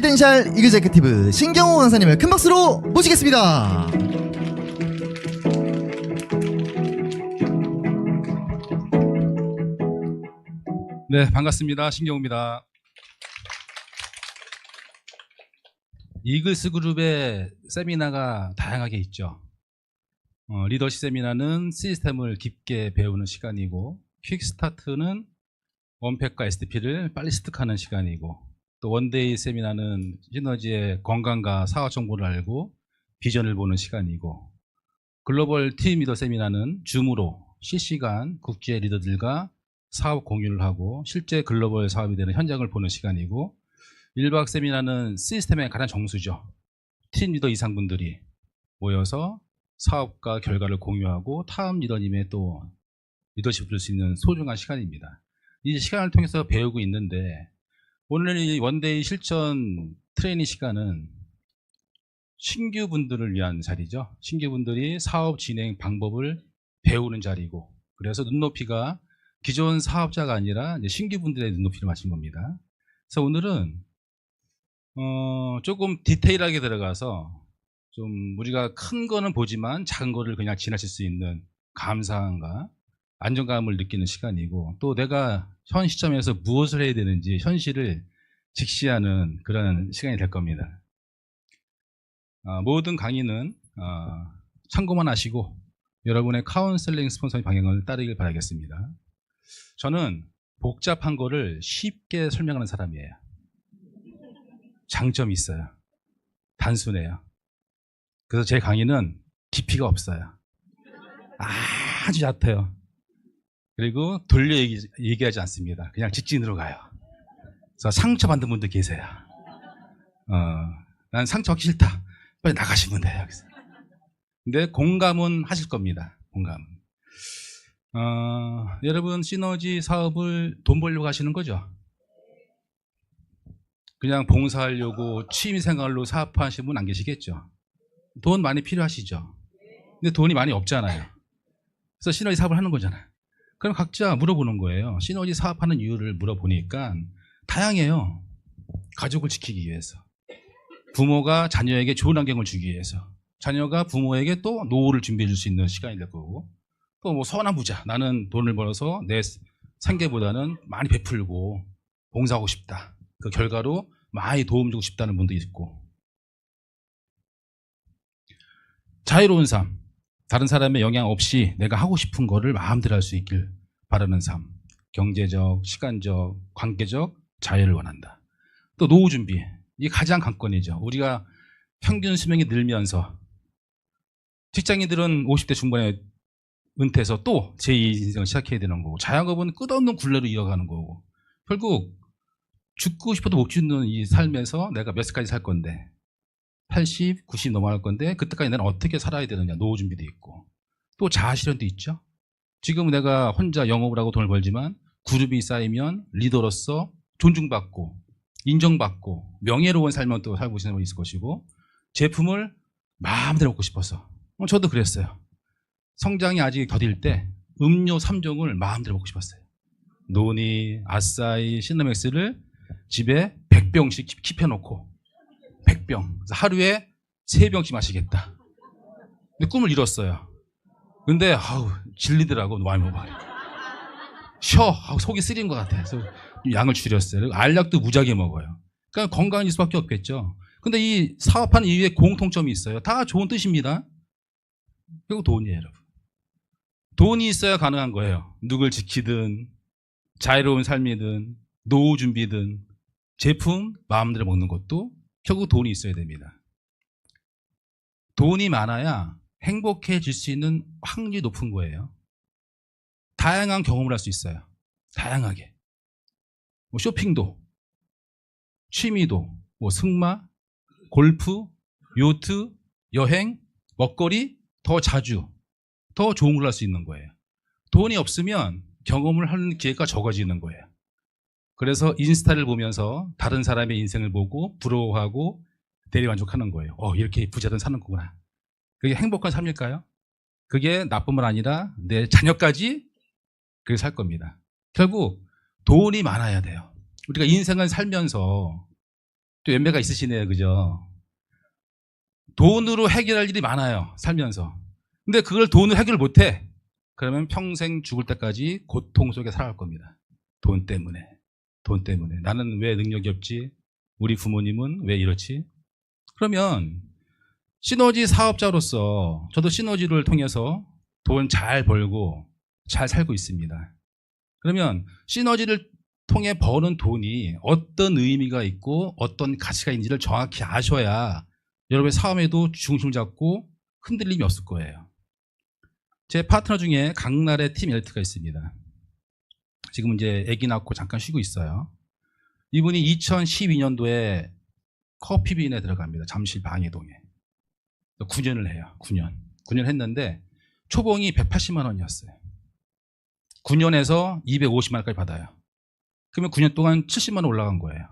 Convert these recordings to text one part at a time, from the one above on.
댄셜 이그제큐티브 신경호 강사님을 큰 박수로 모시겠습니다. 네, 반갑습니다. 신경호입니다. 이글스 그룹의 세미나가 다양하게 있죠. 리더십 세미나는 시스템을 깊게 배우는 시간이고, 퀵스타트는 원팩과 STP를 빨리 습득하는 시간이고, 또 원데이 세미나는 시너지의 건강과 사업 정보를 알고 비전을 보는 시간이고, 글로벌 팀 리더 세미나는 줌으로 실시간 국제 리더들과 사업 공유를 하고 실제 글로벌 사업이 되는 현장을 보는 시간이고, 1박 세미나는 시스템의 가장 정수죠. 팀 리더 이상분들이 모여서 사업과 결과를 공유하고 타업 리더님의 또 리더십을 줄 수 있는 소중한 시간입니다. 이 시간을 통해서 배우고 있는데, 오늘 이 원데이 실전 트레이닝 시간은 신규분들을 위한 자리죠. 신규분들이 사업 진행 방법을 배우는 자리고, 그래서 눈높이가 기존 사업자가 아니라 이제 신규분들의 눈높이를 맞춘 겁니다. 그래서 오늘은 조금 디테일하게 들어가서 좀 우리가 큰 거는 보지만 작은 거를 그냥 지나칠 수 있는 감사함과 안정감을 느끼는 시간이고, 또 내가 현 시점에서 무엇을 해야 되는지 현실을 직시하는 그런 시간이 될 겁니다. 모든 강의는 참고만 하시고 여러분의 카운셀링 스폰서의 방향을 따르길 바라겠습니다. 저는 복잡한 거를 쉽게 설명하는 사람이에요. 장점이 있어요. 단순해요. 그래서 제 강의는 깊이가 없어요. 아주 얕아요. 그리고 돌려 얘기하지 않습니다. 그냥 직진으로 가요. 그래서 상처받는 분들 계세요. 난 상처받기 싫다. 빨리 나가시면 돼요. 근데 공감은 하실 겁니다. 공감. 여러분, 시너지 사업을 돈 벌려고 하시는 거죠? 그냥 봉사하려고 취미생활로 사업하시는 분 안 계시겠죠? 돈 많이 필요하시죠? 근데 돈이 많이 없잖아요. 그래서 시너지 사업을 하는 거잖아요. 그럼 각자 물어보는 거예요. 시너지 사업하는 이유를 물어보니까 다양해요. 가족을 지키기 위해서, 부모가 자녀에게 좋은 환경을 주기 위해서, 자녀가 부모에게 또 노후를 준비해 줄 수 있는 시간이 될 거고, 또 뭐 선한 부자, 나는 돈을 벌어서 내 생계보다는 많이 베풀고 봉사하고 싶다. 그 결과로 많이 도움 주고 싶다는 분도 있고, 자유로운 삶, 다른 사람의 영향 없이 내가 하고 싶은 거를 마음대로 할 수 있길 바라는 삶, 경제적, 시간적, 관계적 자유를 원한다. 또 노후 준비, 이게 가장 관건이죠. 우리가 평균 수명이 늘면서 직장인들은 50대 중반에 은퇴해서 또 제2 인생을 시작해야 되는 거고, 자영업은 끝없는 굴레로 이어가는 거고, 결국 죽고 싶어도 못 죽는 이 삶에서 내가 몇 살까지 살 건데, 80, 90 넘어갈 건데 그때까지 내가 어떻게 살아야 되느냐, 노후 준비도 있고, 또 자아실현도 있죠. 지금 내가 혼자 영업을 하고 돈을 벌지만 그룹이 쌓이면 리더로서 존중받고 인정받고 명예로운 삶을 또 살고 있는 분이 있을 것이고, 제품을 마음대로 먹고 싶어서, 저도 그랬어요. 성장이 아직 더딜 때 음료 3종을 마음대로 먹고 싶었어요. 노니, 아싸이, 시나맥스를 집에 100병씩 킵해놓고 100병, 하루에 3병씩 마시겠다. 근데 꿈을 이뤘어요. 근데 질리더라고. 많이 먹어요. 속이 쓰린 것 같아요. 그래서 양을 줄였어요. 알약도 무지하게 먹어요. 그러니까 건강해질 수밖에 없겠죠. 근데 이 사업하는 이유에 공통점이 있어요. 다 좋은 뜻입니다. 결국 돈이에요, 여러분. 돈이 있어야 가능한 거예요. 누굴 지키든, 자유로운 삶이든, 노후 준비든, 제품 마음대로 먹는 것도 결국 돈이 있어야 됩니다. 돈이 많아야 행복해질 수 있는 확률이 높은 거예요. 다양한 경험을 할 수 있어요. 다양하게. 뭐 쇼핑도, 취미도, 뭐 승마, 골프, 요트, 여행, 먹거리, 더 자주, 더 좋은 걸 할 수 있는 거예요. 돈이 없으면 경험을 하는 기회가 적어지는 거예요. 그래서 인스타를 보면서 다른 사람의 인생을 보고 부러워하고 대리만족하는 거예요. 이렇게 부자들은 사는 거구나. 그게 행복한 삶일까요? 그게 나뿐만 아니라 내 자녀까지 그렇게 살 겁니다. 결국 돈이 많아야 돼요. 우리가 인생을 살면서 또 연배가 있으시네요. 그죠? 돈으로 해결할 일이 많아요. 살면서. 근데 그걸 돈으로 해결 못해. 그러면 평생 죽을 때까지 고통 속에 살아갈 겁니다. 돈 때문에. 돈 때문에. 나는 왜 능력이 없지? 우리 부모님은 왜 이렇지? 그러면 시너지 사업자로서 저도 시너지를 통해서 돈 잘 벌고 잘 살고 있습니다. 그러면 시너지를 통해 버는 돈이 어떤 의미가 있고 어떤 가치가 있는지를 정확히 아셔야 여러분의 사업에도 중심을 잡고 흔들림이 없을 거예요. 제 파트너 중에 강날의 팀 엘리트가 있습니다. 지금 이제 아기 낳고 잠깐 쉬고 있어요. 이분이 2012년도에 커피빈에 들어갑니다. 잠실 방해동에. 9년을 해요. 9년 했는데 초봉이 180만 원이었어요. 9년에서 250만 원까지 받아요. 그러면 9년 동안 70만 원 올라간 거예요.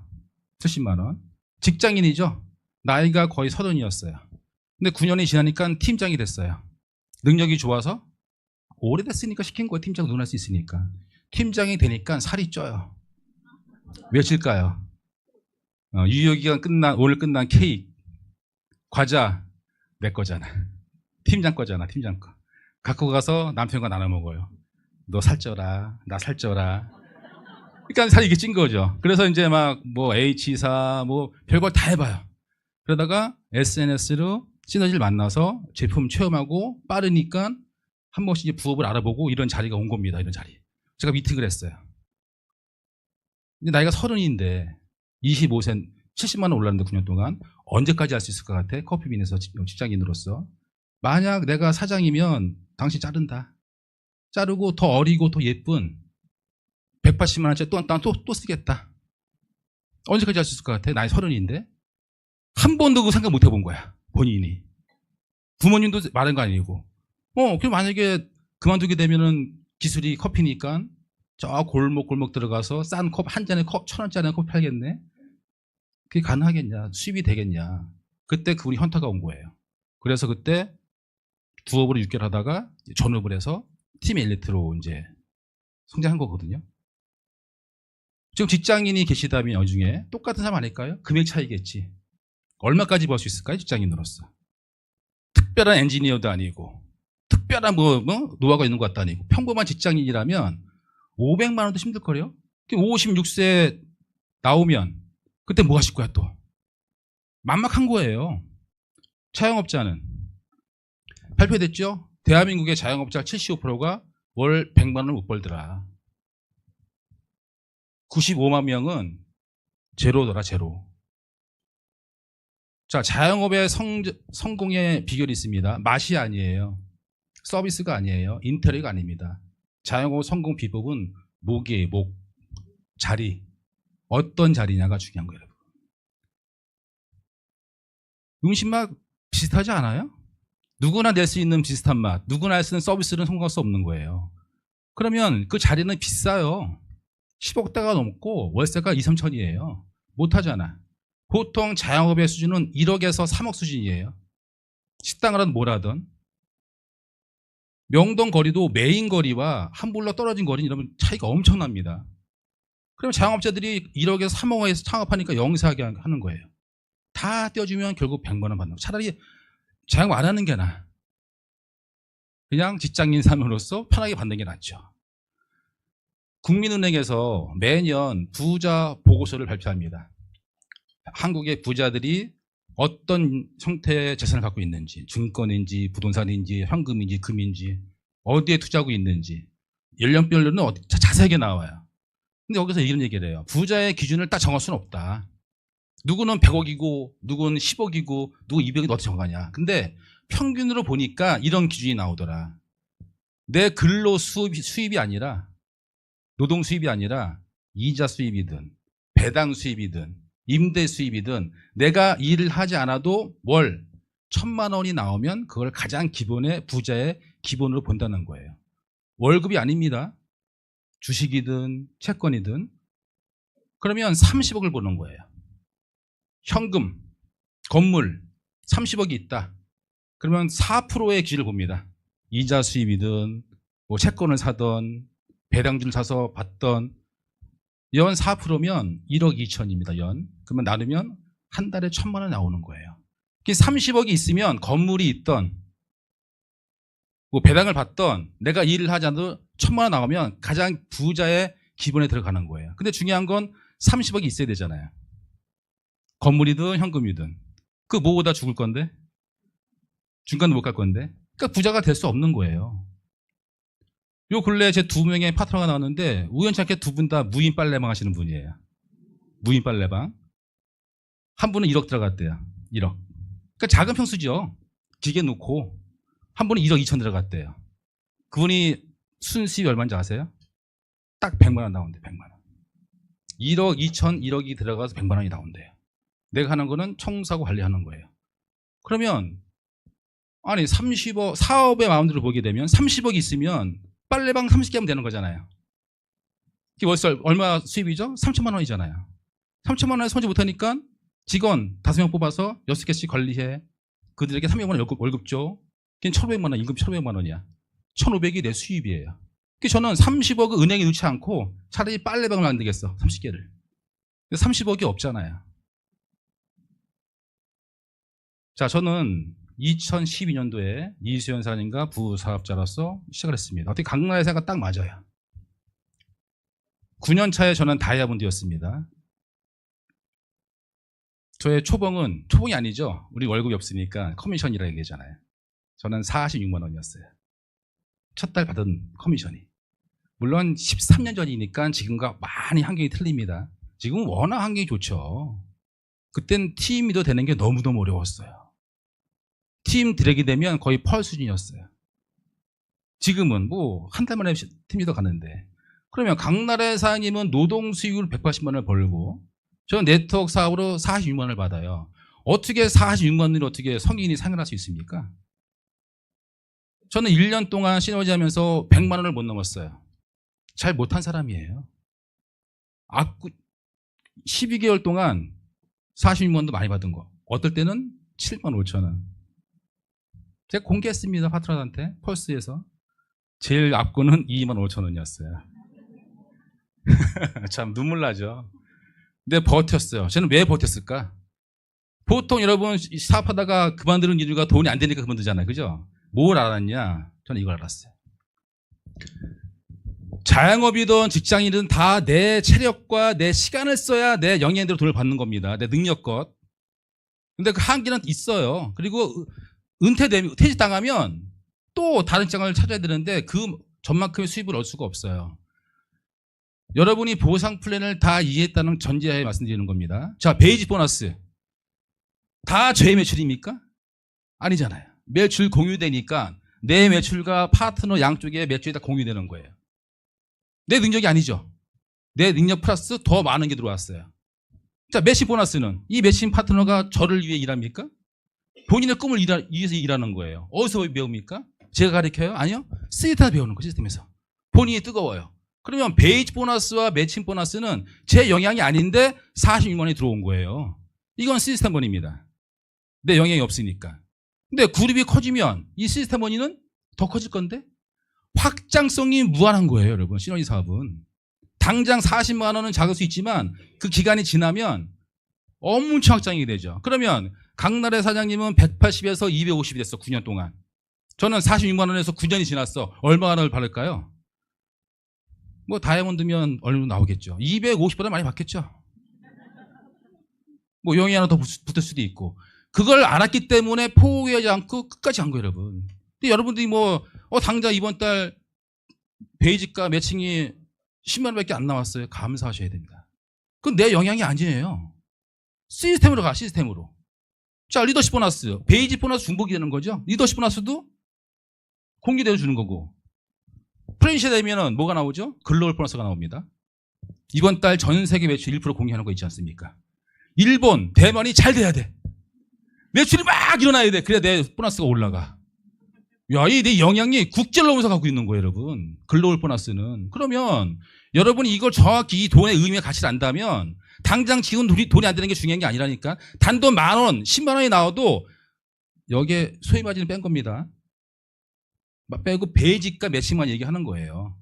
70만 원. 직장인이죠. 나이가 거의 30이었어요. 근데 9년이 지나니까 팀장이 됐어요. 능력이 좋아서 오래됐으니까 시킨 거예요. 팀장 눈할 수 있으니까. 팀장이 되니까 살이 쪄요. 왜 찔까요? 유효기간 오늘 끝난 케이크, 과자 내 거잖아. 팀장 거잖아. 팀장 거. 갖고 가서 남편과 나눠 먹어요. 너 살쪄라. 나 살쪄라. 그러니까 살이 이게 찐 거죠. 그래서 이제 막 뭐 H사 뭐 별걸 다 해봐요. 그러다가 SNS로 시너지를 만나서 제품 체험하고 빠르니까 한 번씩 이제 부업을 알아보고 이런 자리가 온 겁니다. 이런 자리. 제가 미팅을 했어요. 근데 나이가 30인데 25세 70만 원 올랐는데 9년 동안 언제까지 할 수 있을 것 같아? 커피빈에서 직장인으로서. 만약 내가 사장이면 당신 자른다. 자르고 더 어리고 더 예쁜 180만 원짜리 또 쓰겠다. 언제까지 할 수 있을 것 같아? 나이 30인데. 한 번도 그 생각 못 해본 거야. 본인이. 부모님도 말한 거 아니고. 그럼 만약에 그만두게 되면은 기술이 커피니까 저 골목 들어가서 싼 컵 한 잔에 1,000원짜리 커피 팔겠네? 그게 가능하겠냐? 수입이 되겠냐? 그때 우리 현타가 온 거예요. 그래서 그때 부업으로 6개월 하다가 전업을 해서 팀 엘리트로 이제 성장한 거거든요. 지금 직장인이 계시다면 이 중에 똑같은 사람 아닐까요? 금액 차이겠지. 얼마까지 벌 수 있을까요? 직장인으로서. 특별한 엔지니어도 아니고 특별한 노하우가 있는 것 같도 아니고 평범한 직장인이라면 500만 원도 힘들 거래요. 56세 나오면 그때 뭐 하실 거야 또. 만막한 거예요. 자영업자는 발표됐죠? 대한민국의 자영업자 75%가 월 100만 원을 못 벌더라. 95만 명은 제로더라, 제로. 자, 자영업의 성공의 비결이 있습니다. 맛이 아니에요. 서비스가 아니에요. 인테리어가 아닙니다. 자영업 성공 비법은 목이에요, 목. 자리. 어떤 자리냐가 중요한 거예요, 여러분. 음식 맛 비슷하지 않아요? 누구나 낼 수 있는 비슷한 맛, 누구나 할 수 있는 서비스는 성공할 수 없는 거예요. 그러면 그 자리는 비싸요. 10억대가 넘고 월세가 2, 3천이에요. 못하잖아. 보통 자영업의 수준은 1억에서 3억 수준이에요. 식당을 하든 뭘 하든. 명동 거리도 메인 거리와 한 블럭 떨어진 거리는 이러면 차이가 엄청납니다. 그럼 자영업자들이 1억에서 3억에서 창업하니까 영세하게 하는 거예요. 다 떼어주면 결국 100만 원 받는 거. 차라리 자영업 안 하는 게 나아. 그냥 직장인 삶으로서 편하게 받는 게 낫죠. 국민은행에서 매년 부자 보고서를 발표합니다. 한국의 부자들이 어떤 형태의 재산을 갖고 있는지, 증권인지 부동산인지 현금인지 금인지 어디에 투자하고 있는지 연령별로는 자세하게 나와요. 근데 여기서 이런 얘기를 해요. 부자의 기준을 딱 정할 수는 없다. 누구는 100억이고 누구는 10억이고 누구 200억이 어떻게 정하냐. 근데 평균으로 보니까 이런 기준이 나오더라. 내 근로 수입이 아니라 노동 수입이 아니라 이자 수입이든 배당 수입이든 임대 수입이든 내가 일을 하지 않아도 월 1,000만 원이 나오면 그걸 가장 기본의 부자의 기본으로 본다는 거예요. 월급이 아닙니다. 주식이든 채권이든. 그러면 30억을 보는 거예요. 현금, 건물 30억이 있다. 그러면 4%의 기준을 봅니다. 이자 수입이든 뭐 채권을 사든 배당주를 사서 받던 연 4%면 1억 2천입니다. 연. 그러면 나누면 한 달에 1,000만 원 나오는 거예요. 30억이 있으면 건물이 있던 뭐 배당을 받던 내가 일을 하지 않아도 1,000만 원 나오면 가장 부자의 기본에 들어가는 거예요. 근데 중요한 건 30억이 있어야 되잖아요. 건물이든 현금이든. 그 뭐보다 죽을 건데? 중간도 못 갈 건데? 그러니까 부자가 될 수 없는 거예요. 요 근래에 제 2명의 파트너가 나왔는데 우연찮게 2분 다 무인 빨래방 하시는 분이에요. 무인 빨래방. 한 분은 1억 들어갔대요. 1억. 그러니까 작은 평수죠. 기계 놓고 한 분은 1억 2천 들어갔대요. 그분이 순수입이 얼마인지 아세요? 딱 100만 원 나온대. 100만 원. 1억 2천 1억이 들어가서 100만 원이 나온대요. 내가 하는 거는 청소하고 관리하는 거예요. 그러면 아니 30억 사업의 마음대로 보게 되면 30억이 있으면 빨래방 30개 하면 되는 거잖아요. 이게 월세 얼마 수입이죠? 3천만 원이잖아요. 3천만 원에 손질 못하니까 직원 5명 뽑아서 6개씩 관리해. 그들에게 300만 원 월급 줘. 그게 1,500만 원, 임금 1,500만 원이야. 1,500이 내 수입이에요. 그래서 저는 30억을 은행에 넣지 않고 차라리 빨래방을 만들겠어. 30개를. 30억이 없잖아요. 자, 저는 2012년도에 이수연 사장님과 부사업자로서 시작을 했습니다. 어떻게 강남의 생각 딱 맞아요. 9년 차에 저는 다이아몬드였습니다. 저의 초봉이 아니죠. 우리 월급이 없으니까 커미션이라고 얘기하잖아요. 저는 46만 원이었어요. 첫 달 받은 커미션이. 물론 13년 전이니까 지금과 많이 환경이 틀립니다. 지금은 워낙 환경이 좋죠. 그땐 팀 리더 되는 게 너무너무 어려웠어요. 팀 들어가게 되면 거의 펄 수준이었어요. 지금은 뭐 한 달 만에 팀 리더 가는데, 그러면 강나래 사장님은 노동 수익을 180만 원을 벌고 저는 네트워크 사업으로 46만 원을 받아요. 어떻게 46만 원을 어떻게 성인이 상연할 수 있습니까? 저는 1년 동안 시너지 하면서 100만 원을 못 넘었어요. 잘 못한 사람이에요. 12개월 동안 46만 원도 많이 받은 거. 어떨 때는 7만 5천 원. 제가 공개했습니다. 파트너한테 펄스에서. 제일 앞고는 2만 5천 원이었어요. 참 눈물 나죠. 근데 버텼어요. 저는 왜 버텼을까? 보통 여러분 사업하다가 그만두는 이유가 돈이 안 되니까 그만두잖아요. 그죠? 뭘 알았냐? 저는 이걸 알았어요. 자영업이든 직장인이든 다 내 체력과 내 시간을 써야 내 영예대로 돈을 받는 겁니다. 내 능력껏. 근데 그 한계는 있어요. 그리고 퇴직당하면 또 다른 직장을 찾아야 되는데 그 전만큼의 수입을 얻을 수가 없어요. 여러분이 보상 플랜을 다 이해했다는 전제하에 말씀드리는 겁니다. 자, 베이직 보너스. 다 저의 매출입니까? 아니잖아요. 매출 공유되니까 내 매출과 파트너 양쪽의 매출이 다 공유되는 거예요. 내 능력이 아니죠. 내 능력 플러스 더 많은 게 들어왔어요. 자, 매칭 보너스는 이 매칭 파트너가 저를 위해 일합니까? 본인의 꿈을 위해서 일하는 거예요. 어디서 배웁니까? 제가 가르쳐요? 아니요. 시스템에서 배우는 거, 시스템에서. 본인이 뜨거워요. 그러면 베이직 보너스와 매칭 보너스는 제 영향이 아닌데 46만 원이 들어온 거예요. 이건 시스템 원입니다. 내 영향이 없으니까. 근데 그룹이 커지면 이 시스템 원인은 더 커질 건데 확장성이 무한한 거예요, 여러분. 시너지 사업은. 당장 40만 원은 작을 수 있지만 그 기간이 지나면 엄청 확장이 되죠. 그러면 강나래 사장님은 180에서 250이 됐어. 9년 동안. 저는 46만 원에서 9년이 지났어. 얼마나 받을까요? 뭐 다이아몬드면 얼마 나오겠죠. 250보다 많이 받겠죠. 뭐 영이 하나 더 붙을 수도 있고. 그걸 알았기 때문에 포기하지 않고 끝까지 간 거예요, 여러분. 근데 여러분들이 당장 이번 달 베이직과 매칭이 10만 원밖에 안 나왔어요. 감사하셔야 됩니다. 그건 내 영향이 아니에요. 시스템으로 가, 시스템으로. 자, 리더십 보너스. 베이직 보너스 중복이 되는 거죠. 리더십 보너스도 공개되어 주는 거고. 프랜차이즈 되면은 뭐가 나오죠? 글로벌 보너스가 나옵니다. 이번 달 전 세계 매출 1% 공개하는 거 있지 않습니까? 일본, 대만이 잘 돼야 돼. 매출이 막 일어나야 돼. 그래야 내 보너스가 올라가. 야, 이 내 영향이 국제를 넘어서 갖고 있는 거예요, 여러분. 글로벌 보너스는. 그러면 여러분이 이걸 정확히 이 돈의 의미와 가치를 안다면 당장 지금 돈이 안 되는 게 중요한 게 아니라니까. 단돈 10,000원, 10만 원이 나와도 여기에 소위 마진을 뺀 겁니다. 빼고 베이직과 매칭만 얘기하는 거예요.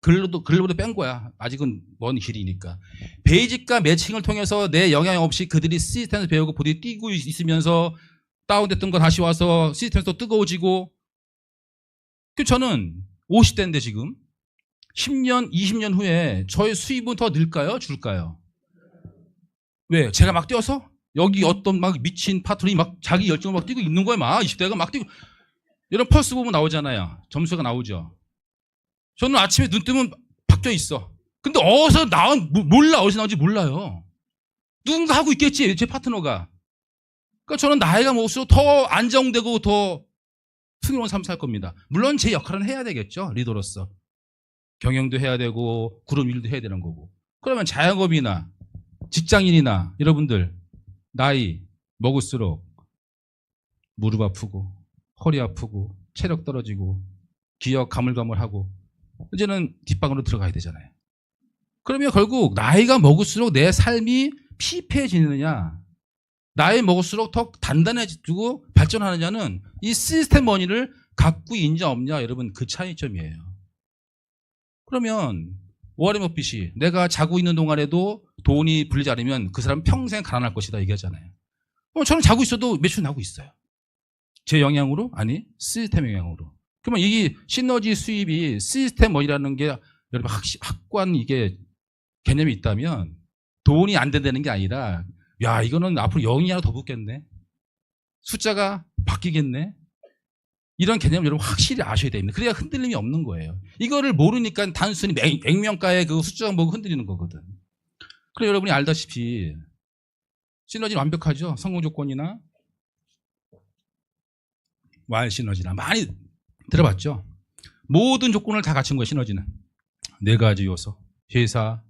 글로벌로 뺀 거야. 아직은 먼 길이니까. 베이직과 매칭을 통해서 내 영향 없이 그들이 시스템에서 배우고 보디 뛰고 있으면서 다운됐던 거 다시 와서 시스템에서 또 뜨거워지고. 저는 50대인데 지금 10년, 20년 후에 저의 수입은 더 늘까요? 줄까요? 왜? 제가 막 뛰어서? 여기 어떤 막 미친 파트너이 막 자기 열정을 막 뛰고 있는 거예요. 막 20대가 막 뛰고. 이런 펄스 보면 나오잖아요. 점수가 나오죠. 저는 아침에 눈 뜨면 바뀌어 있어. 근데 어디서 몰라. 어디서 나온지 몰라요. 누군가 하고 있겠지. 제 파트너가. 그러니까 저는 나이가 먹을수록 더 안정되고 더 풍요로운 삶 살 겁니다. 물론 제 역할은 해야 되겠죠. 리더로서. 경영도 해야 되고 그룹 일도 해야 되는 거고. 그러면 자영업이나 직장인이나 여러분들 나이 먹을수록 무릎 아프고 허리 아프고 체력 떨어지고 기억 가물가물하고 이제는 뒷방으로 들어가야 되잖아요. 그러면 결국 나이가 먹을수록 내 삶이 피폐해지느냐, 나이 먹을수록 더 단단해지고 발전하느냐는 이 시스템 머니를 갖고 있냐 없냐, 여러분 그 차이점이에요. 그러면 워렌 버핏이 내가 자고 있는 동안에도 돈이 불리지 않으면 그 사람은 평생 가난할 것이다 얘기하잖아요. 저는 자고 있어도 매출 나고 있어요. 제 영향으로? 아니, 시스템 영향으로. 그러면 이 시너지 수입이 시스템 머니라는 게 여러분 확고한 이게 개념이 있다면 돈이 안 된다는 게 아니라, 야, 이거는 앞으로 0이 하나 더 붙겠네. 숫자가 바뀌겠네. 이런 개념을 여러분 확실히 아셔야 됩니다. 그래야 흔들림이 없는 거예요. 이거를 모르니까 단순히 액면가의 그 숫자만 보고 흔들리는 거거든. 그래, 여러분이 알다시피 시너지는 완벽하죠. 성공 조건이나 와일 시너지나 많이 들어봤죠. 모든 조건을 다 갖춘 거예요. 시너지는 4가지 요소: 회사,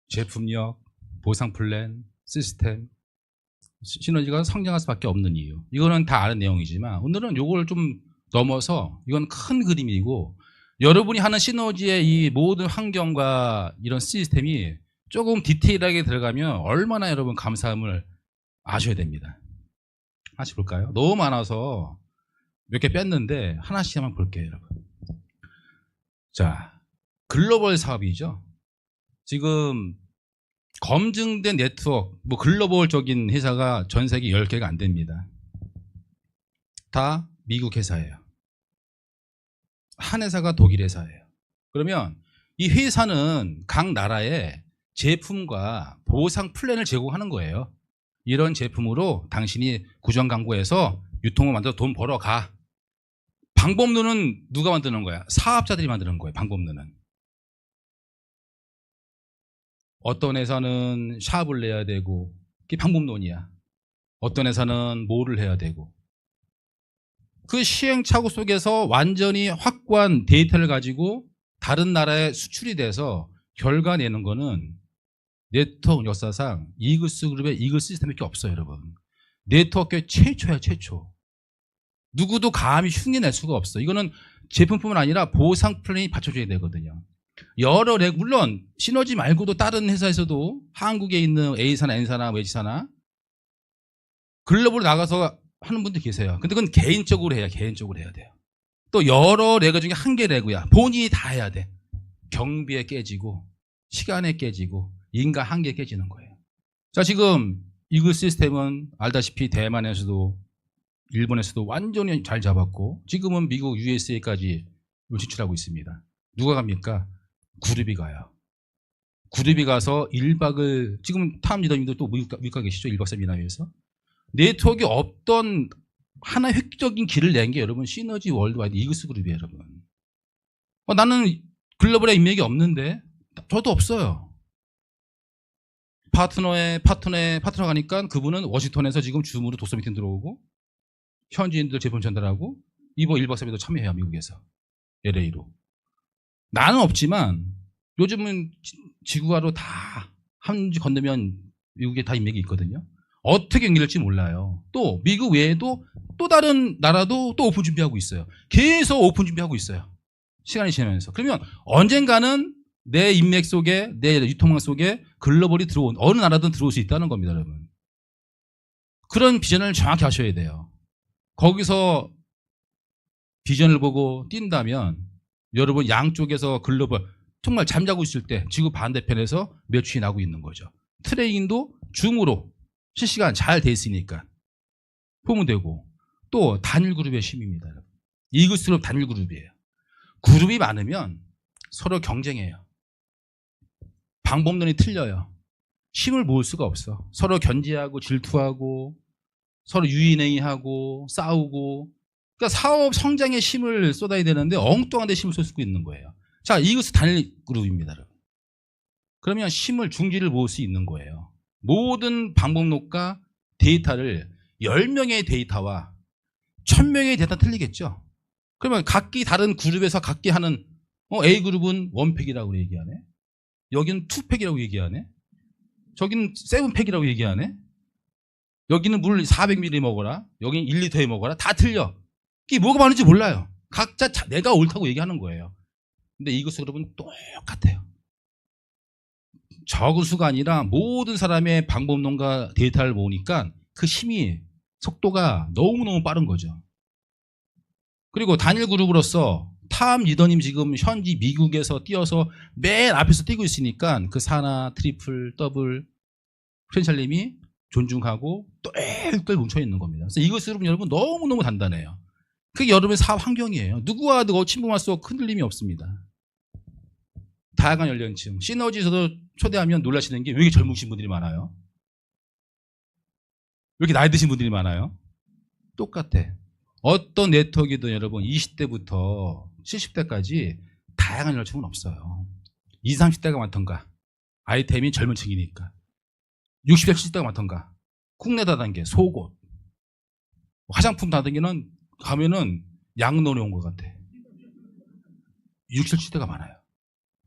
제품력, 보상 플랜, 시스템. 시너지가 성장할 수밖에 없는 이유. 이거는 다 아는 내용이지만 오늘은 이걸 좀 넘어서, 이건 큰 그림이고, 여러분이 하는 시너지의 이 모든 환경과 이런 시스템이 조금 디테일하게 들어가면 얼마나 여러분 감사함을 아셔야 됩니다. 하나씩 볼까요? 너무 많아서 몇 개 뺐는데 하나씩만 볼게요, 여러분. 자, 글로벌 사업이죠. 지금 검증된 네트워크, 뭐 글로벌적인 회사가 전 세계 10개가 안 됩니다. 다 미국 회사예요. 한 회사가 독일 회사예요. 그러면 이 회사는 각 나라에 제품과 보상 플랜을 제공하는 거예요. 이런 제품으로 당신이 구정 광고에서 유통을 만들어 돈 벌어가. 방법론은 누가 만드는 거야? 사업자들이 만드는 거예요. 방법론은. 어떤 회사는 샵을 내야 되고, 그게 방법론이야. 어떤 회사는 뭐를 해야 되고. 그 시행착오 속에서 완전히 확고한 데이터를 가지고 다른 나라에 수출이 돼서 결과 내는 거는 네트워크 역사상 이글스 그룹의 이글 시스템밖에 없어요, 여러분. 네트워크의 최초야, 최초. 누구도 감히 흉내낼 수가 없어. 이거는 제품뿐만 아니라 보상 플랜이 받쳐줘야 되거든요. 물론 시너지 말고도 다른 회사에서도 한국에 있는 A사나 N사나 H사나 글로벌로 나가서 하는 분들 계세요. 근데 그건 개인적으로 해야, 개인적으로 해야 돼요. 또 여러 레그 중에 한 개 레그야. 본인이 다 해야 돼. 경비에 깨지고 시간에 깨지고 인간 한계에 깨지는 거예요. 자, 지금 이글 시스템은 알다시피 대만에서도 일본에서도 완전히 잘 잡았고, 지금은 미국 USA까지 진출하고 있습니다. 누가 갑니까? 그룹이 가요. 그룹이 가서 1박을, 지금 탐 리더님도 또 미국 가 계시죠? 1박 3일 이나에서. 네트워크에 없던 하나의 획기적인 길을 낸 게 여러분 시너지 월드와이드 이글스 그룹이에요, 여러분. 나는 글로벌에 인맥이 없는데, 저도 없어요. 파트너 가니까 그분은 워싱턴에서 지금 줌으로 독서 미팅 들어오고, 현지인들 제품 전달하고, 이번 1박 3일도 참여해요, 미국에서. LA로. 나는 없지만 요즘은 지구가로 다 한 지 건너면 미국에 다 인맥이 있거든요. 어떻게 연결될지 몰라요. 또 미국 외에도 또 다른 나라도 또 오픈 준비하고 있어요. 계속 오픈 준비하고 있어요. 시간이 지나면서. 그러면 언젠가는 내 인맥 속에, 내 유통망 속에 글로벌이 들어온, 어느 나라든 들어올 수 있다는 겁니다, 여러분. 그런 비전을 정확히 하셔야 돼요. 거기서 비전을 보고 뛴다면 여러분 양쪽에서 글로벌 정말 잠자고 있을 때 지구 반대편에서 매출이 나고 있는 거죠. 트레이닝도 줌으로 실시간 잘 돼 있으니까 보면 되고 또 단일 그룹의 힘입니다. 여러분. 이글스그룹 단일 그룹이에요. 그룹이 많으면 서로 경쟁해요. 방법론이 틀려요. 힘을 모을 수가 없어. 서로 견제하고 질투하고 서로 유인행위하고 싸우고 그러니까 사업 성장에 힘을 쏟아야 되는데 엉뚱한 데 힘을 쏟고 있는 거예요. 자, 이것은 단일 그룹입니다. 여러분. 그러면 힘을 중지를 모을 수 있는 거예요. 모든 방법론과 데이터를 10명의 데이터와 1000명의 데이터 틀리겠죠. 그러면 각기 다른 그룹에서 각기 하는 A그룹은 1팩이라고 얘기하네. 여기는 2팩이라고 얘기하네. 저기는 7팩이라고 얘기하네. 여기는 물 400ml 먹어라. 여기는 1리터에 먹어라. 다 틀려. 이게 뭐가 많은지 몰라요. 각자 내가 옳다고 얘기하는 거예요. 근데 이것은 여러분 똑같아요. 적은 수가 아니라 모든 사람의 방법론과 데이터를 모으니까 그 힘이 속도가 너무너무 빠른 거죠. 그리고 단일 그룹으로서 탐 리더님 지금 현지 미국에서 뛰어서 맨 앞에서 뛰고 있으니까 그 사나, 트리플, 더블 프렌찰님이 존중하고 똘똘 뭉쳐있는 겁니다. 그래서 이것은 여러분 너무너무 단단해요. 그게 여러분의 사업 환경이에요. 누구와 누구 친분할 수 흔들림이 없습니다. 다양한 연령층, 시너지에서도 초대하면 놀라시는 게 왜 이렇게 젊으신 분들이 많아요? 왜 이렇게 나이 드신 분들이 많아요? 똑같아. 어떤 네트워크이든 여러분 20대부터 70대까지 다양한 연령층은 없어요. 20, 30대가 많던가 아이템이 젊은 층이니까 60대, 70대가 많던가 국내 다단계, 속옷, 화장품 다단계는 가면은 양론에 온 것 같아. 60, 70대가 많아요.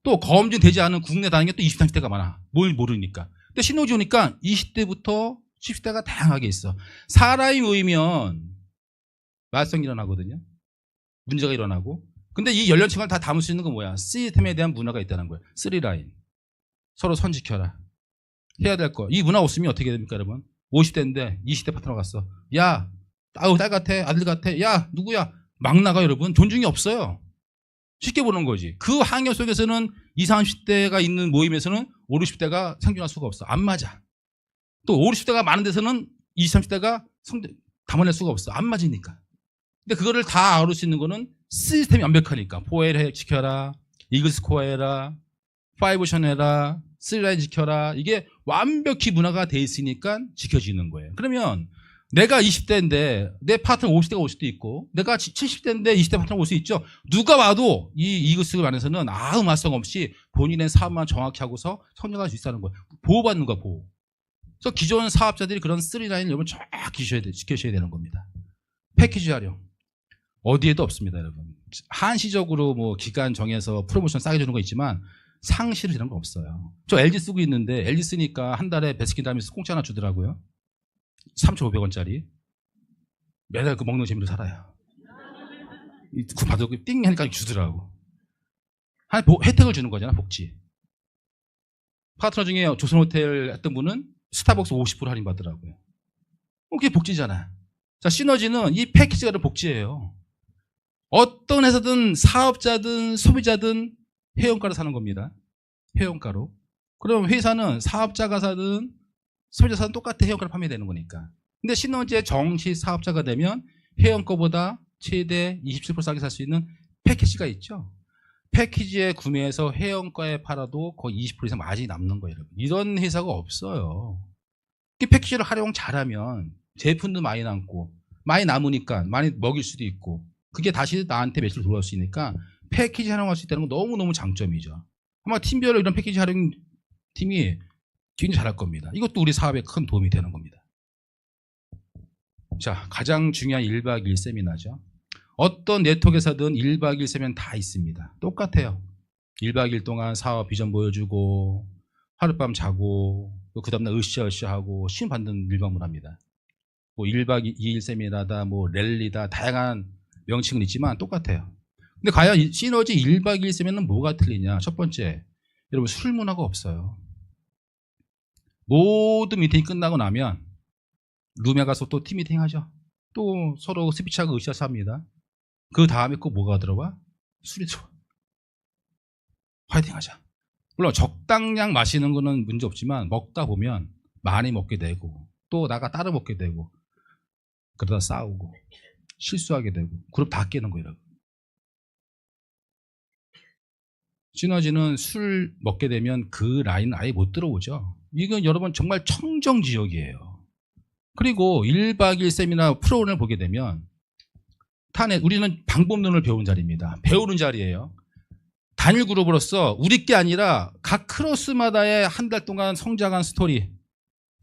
또 검증되지 않은 국내 다단계 또 20, 30대가 많아. 뭘 모르니까. 근데 신호지 오니까 20대부터 70대가 다양하게 있어. 사람이 모이면 말썽이 일어나거든요. 문제가 일어나고. 근데 이 연령층을 다 담을 수 있는 건 뭐야? 시스템에 대한 문화가 있다는 거예요. 3라인. 서로 선 지켜라. 해야 될 거. 이 문화 없으면 어떻게 됩니까, 여러분? 50대인데 20대 파트너 갔어. 야, 아우, 딸 같아, 아들 같아. 야, 누구야? 막 나가, 여러분. 존중이 없어요. 쉽게 보는 거지. 그 환경 속에서는 20, 30대가 있는 모임에서는 50, 60대가 생존할 수가 없어. 안 맞아. 또 50, 60대가 많은 데서는 20, 30대가 담아낼 수가 없어. 안 맞으니까. 근데 그거를 다 아우를 수 있는 거는 시스템이 완벽하니까. 4L 지켜라, 이글스코어 해라, 5션 해라, 3라인 지켜라. 이게 완벽히 문화가 돼 있으니까 지켜지는 거예요. 그러면 내가 20대인데 내 파트너 50대가 올 수도 있고 내가 70대인데 20대 파트너가 올 수 있죠. 누가 와도 이 이글스코어 안에서는 아무 말썽 없이 본인의 사업만 정확히 하고서 성장할 수 있다는 거예요. 보호받는 거야, 보호. 그래서 기존 사업자들이 그런 3라인을 여러분 쫙 지켜셔야 되는 겁니다. 패키지 활용. 어디에도 없습니다, 여러분. 한시적으로 뭐 기간 정해서 프로모션 싸게 주는 거 있지만 상시로 이런 거 없어요. 저 LG 쓰고 있는데 LG 쓰니까 한 달에 베스킨라빈스 공짜 하나 주더라고요. 3,500원짜리. 매달 그 먹는 재미로 살아요. 그 받고 띵 하니까 주더라고. 혜택을 주는 거잖아, 복지. 파트너 중에 조선호텔 했던 분은 스타벅스 50% 할인 받더라고요. 그게 복지잖아. 자, 시너지는 이 패키지가 복지예요. 어떤 회사든 사업자든 소비자든 회원가로 사는 겁니다. 회원가로. 그럼 회사는 사업자가 사든 소비자 사든 똑같아 회원가로 판매되는 거니까. 근데 시너지의 정시 사업자가 되면 회원가보다 최대 27% 싸게 살 수 있는 패키지가 있죠. 패키지에 구매해서 회원가에 팔아도 거의 20% 이상 마진이 남는 거예요. 여러분. 이런 회사가 없어요. 이 패키지를 활용 잘하면 제품도 많이 남고 많이 남으니까 많이 먹일 수도 있고 그게 다시 나한테 매출 들어올 수 있으니까 패키지 활용할 수 있다는 건 너무너무 장점이죠. 아마 팀별로 이런 패키지 활용 팀이 굉장히 잘할 겁니다. 이것도 우리 사업에 큰 도움이 되는 겁니다. 자, 가장 중요한 1박 2일 세미나죠. 어떤 네트워크에서든 1박 2일 세미나는 다 있습니다. 똑같아요. 1박 2일 동안 사업 비전 보여주고 하룻밤 자고 그 다음날 으쌰으쌰 하고 시험 받는 일반문화입니다. 뭐 1박 2일 세미나다 뭐 랠리다 다양한 명칭은 있지만 똑같아요. 근데 과연 시너지 1박 2일 세미나는 뭐가 틀리냐? 첫 번째, 여러분 술 문화가 없어요. 모든 미팅이 끝나고 나면 룸에 가서 또 팀 미팅 하죠. 또 서로 스피치하고 으쌰으쌰 합니다. 그 다음에 꼭 뭐가 들어와? 술이 들어와. 화이팅 하자. 물론 적당량 마시는 거는 문제 없지만 먹다 보면 많이 먹게 되고 또 나가 따로 먹게 되고 그러다 싸우고 실수하게 되고 그룹 다 깨는 거예요. 시너지는 술 먹게 되면 그 라인은 아예 못 들어오죠. 이건 여러분 정말 청정지역이에요. 그리고 1박 2일 세미나 프로그램을 보게 되면 우리는 방법론을 배운 자리입니다. 배우는 자리예요. 단일 그룹으로서 우리 게 아니라 각 크로스마다의 한 달 동안 성장한 스토리,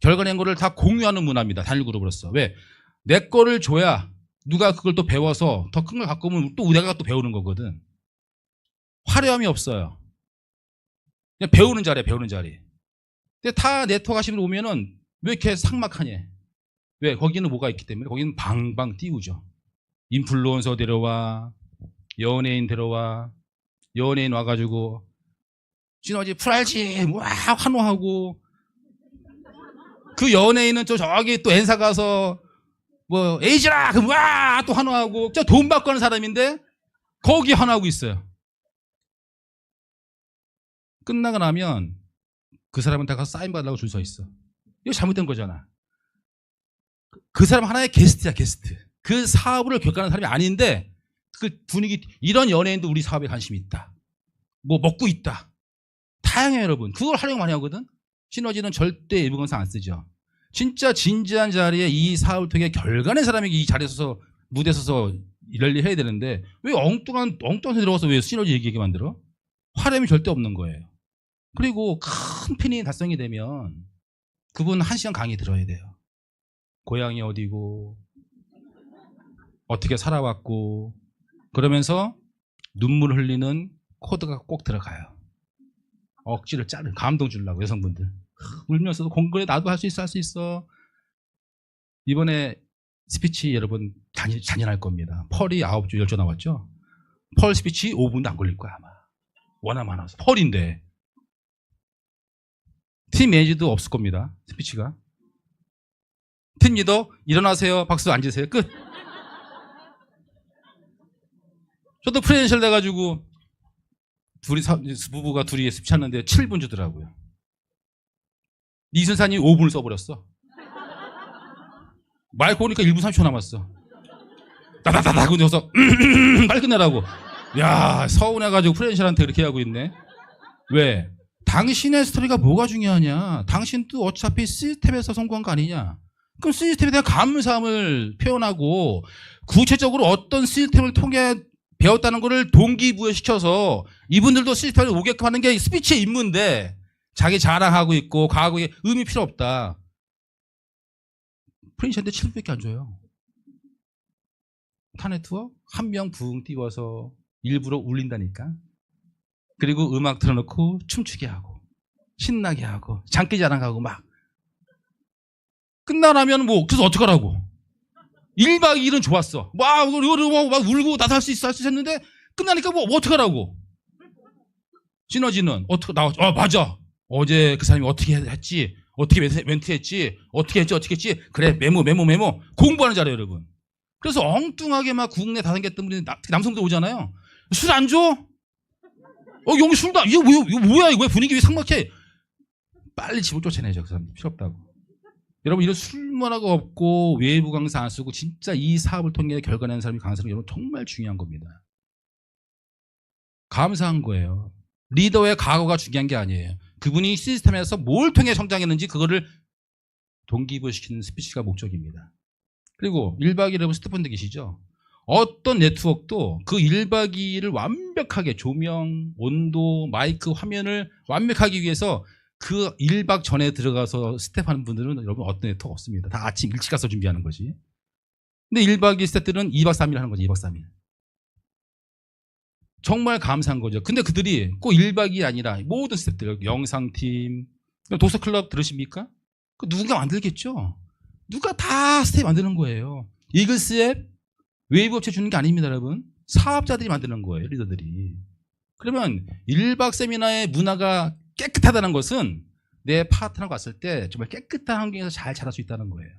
결과낸 거를 다 공유하는 문화입니다. 단일 그룹으로서. 왜? 내 거를 줘야 누가 그걸 또 배워서 더 큰 걸 갖고 오면 또 내가 또 배우는 거거든. 화려함이 없어요. 그냥 배우는 자리야, 배우는 자리. 근데 타 네트워크 하시는 분 오면은 왜 이렇게 삭막하냐? 왜? 거기는 뭐가 있기 때문에 거기는 방방 띄우죠. 인플루언서 데려와, 연예인 데려와, 연예인 와가지고 시너지 풀알지 와 환호하고 그 연예인은 저기 또 엔사 가서 뭐 에이지라 그럼 와 또 환호하고 저 돈 받고 하는 사람인데 거기 환호하고 있어요. 끝나고 나면 그 사람한테 가서 사인 받으려고 줄 서 있어. 이거 잘못된 거잖아. 그 사람 하나의 게스트야, 게스트. 그 사업을 겪어가는 사람이 아닌데 그 분위기, 이런 연예인도 우리 사업에 관심이 있다. 뭐 먹고 있다. 다양해요, 여러분. 그걸 활용 많이 하거든. 시너지는 절대 일부건사 안 쓰죠. 진짜 진지한 자리에 이 사업을 통해 결과낸 사람이 이 자리에 서서 무대에 서서 이럴리 해야 되는데 왜 엉뚱한 데 들어가서 왜 시너지 얘기하게 만들어? 활용이 절대 없는 거예요. 그리고 큰 팬이 달성이 되면 그분 1시간 강의 들어야 돼요. 고향이 어디고 어떻게 살아왔고 그러면서 눈물 흘리는 코드가 꼭 들어가요. 억지를 자르는 감동 주려고 여성분들 울면서도 공부해 나도 할 수 있어 할 수 있어. 이번에 스피치 여러분 잔인할 겁니다. 펄이 9주 10주 나왔죠. 펄 스피치 5분도 안 걸릴 거야 아마. 워낙 많아서 펄인데 팀 매니저도 없을 겁니다. 스피치가. 팀 리더 일어나세요 박수 앉으세요 끝. 저도 프리랜서를 내가지고 부부가 둘이 스피치 하는데 7분 주더라고요. 이순사님 5분을 써버렸어. 마이크 오니까 1분 30초 남았어. 따다다다 하고 내서 빨리 끝내라고. 야 서운해가지고 프리랜서한테 그렇게 하고 있네. 왜? 당신의 스토리가 뭐가 중요하냐. 당신도 어차피 시스템에서 성공한 거 아니냐. 그럼 시스템에 대한 감사함을 표현하고 구체적으로 어떤 시스템을 통해 배웠다는 것을 동기부여시켜서 이분들도 시스템을 오게끔 하는 게 스피치의 임무인데 자기 자랑하고 있고 과거에 의미 필요 없다. 프린시한테 7분밖에 안 줘요. 타네트워 한 명 붕 띄워서 일부러 울린다니까. 그리고 음악 틀어놓고 춤추게 하고 신나게 하고 장기 자랑하고 막 끝나라면 뭐 그래서 어떡하라고. 1박 2일은 좋았어. 막 울고 나도 할 수 있어 했는데 끝나니까 뭐 어떡하라고. 시너지는 어떻게 나와? 맞아. 어제 그 사람이 어떻게 했지? 어떻게 멘트했지? 어떻게 했지? 그래 메모 공부하는 자리예요 여러분. 그래서 엉뚱하게 막 국내 다생겼던 분이 남성들 오잖아요. 술 안 줘? 여기 술도 이거 뭐야 이거 왜 분위기 왜 삭막해? 빨리 집을 쫓아내죠. 그 사람 필요 없다고. 여러분 이런 술 문화가 없고 외부 강사 안 쓰고 진짜 이 사업을 통해 결과내는 사람이 강사는 여러분 정말 중요한 겁니다. 감사한 거예요. 리더의 과거가 중요한 게 아니에요. 그분이 시스템에서 뭘 통해 성장했는지 그거를 동기부여시키는 스피치가 목적입니다. 그리고 1박 2일 여러분 스태프분들 계시죠? 어떤 네트워크도 그 1박 2일을 완벽하게 조명, 온도, 마이크, 화면을 완벽하기 위해서 그 1박 전에 들어가서 스텝하는 분들은 여러분 어떤 네트워크 없습니다. 다 아침 일찍 가서 준비하는 거지. 근데 1박 2일 스텝들은 2박 3일 하는 거지. 2박 3일. 정말 감사한 거죠. 근데 그들이 꼭 1박 2일이 아니라 모든 스텝들, 영상팀, 독서클럽 들으십니까? 그 누군가 만들겠죠. 누가 다 스텝 만드는 거예요. 이글스앱 웨이브 업체 주는 게 아닙니다, 여러분. 사업자들이 만드는 거예요, 리더들이. 그러면 1박 세미나의 문화가 깨끗하다는 것은 내 파트너가 왔을 때 정말 깨끗한 환경에서 잘 자랄 수 있다는 거예요.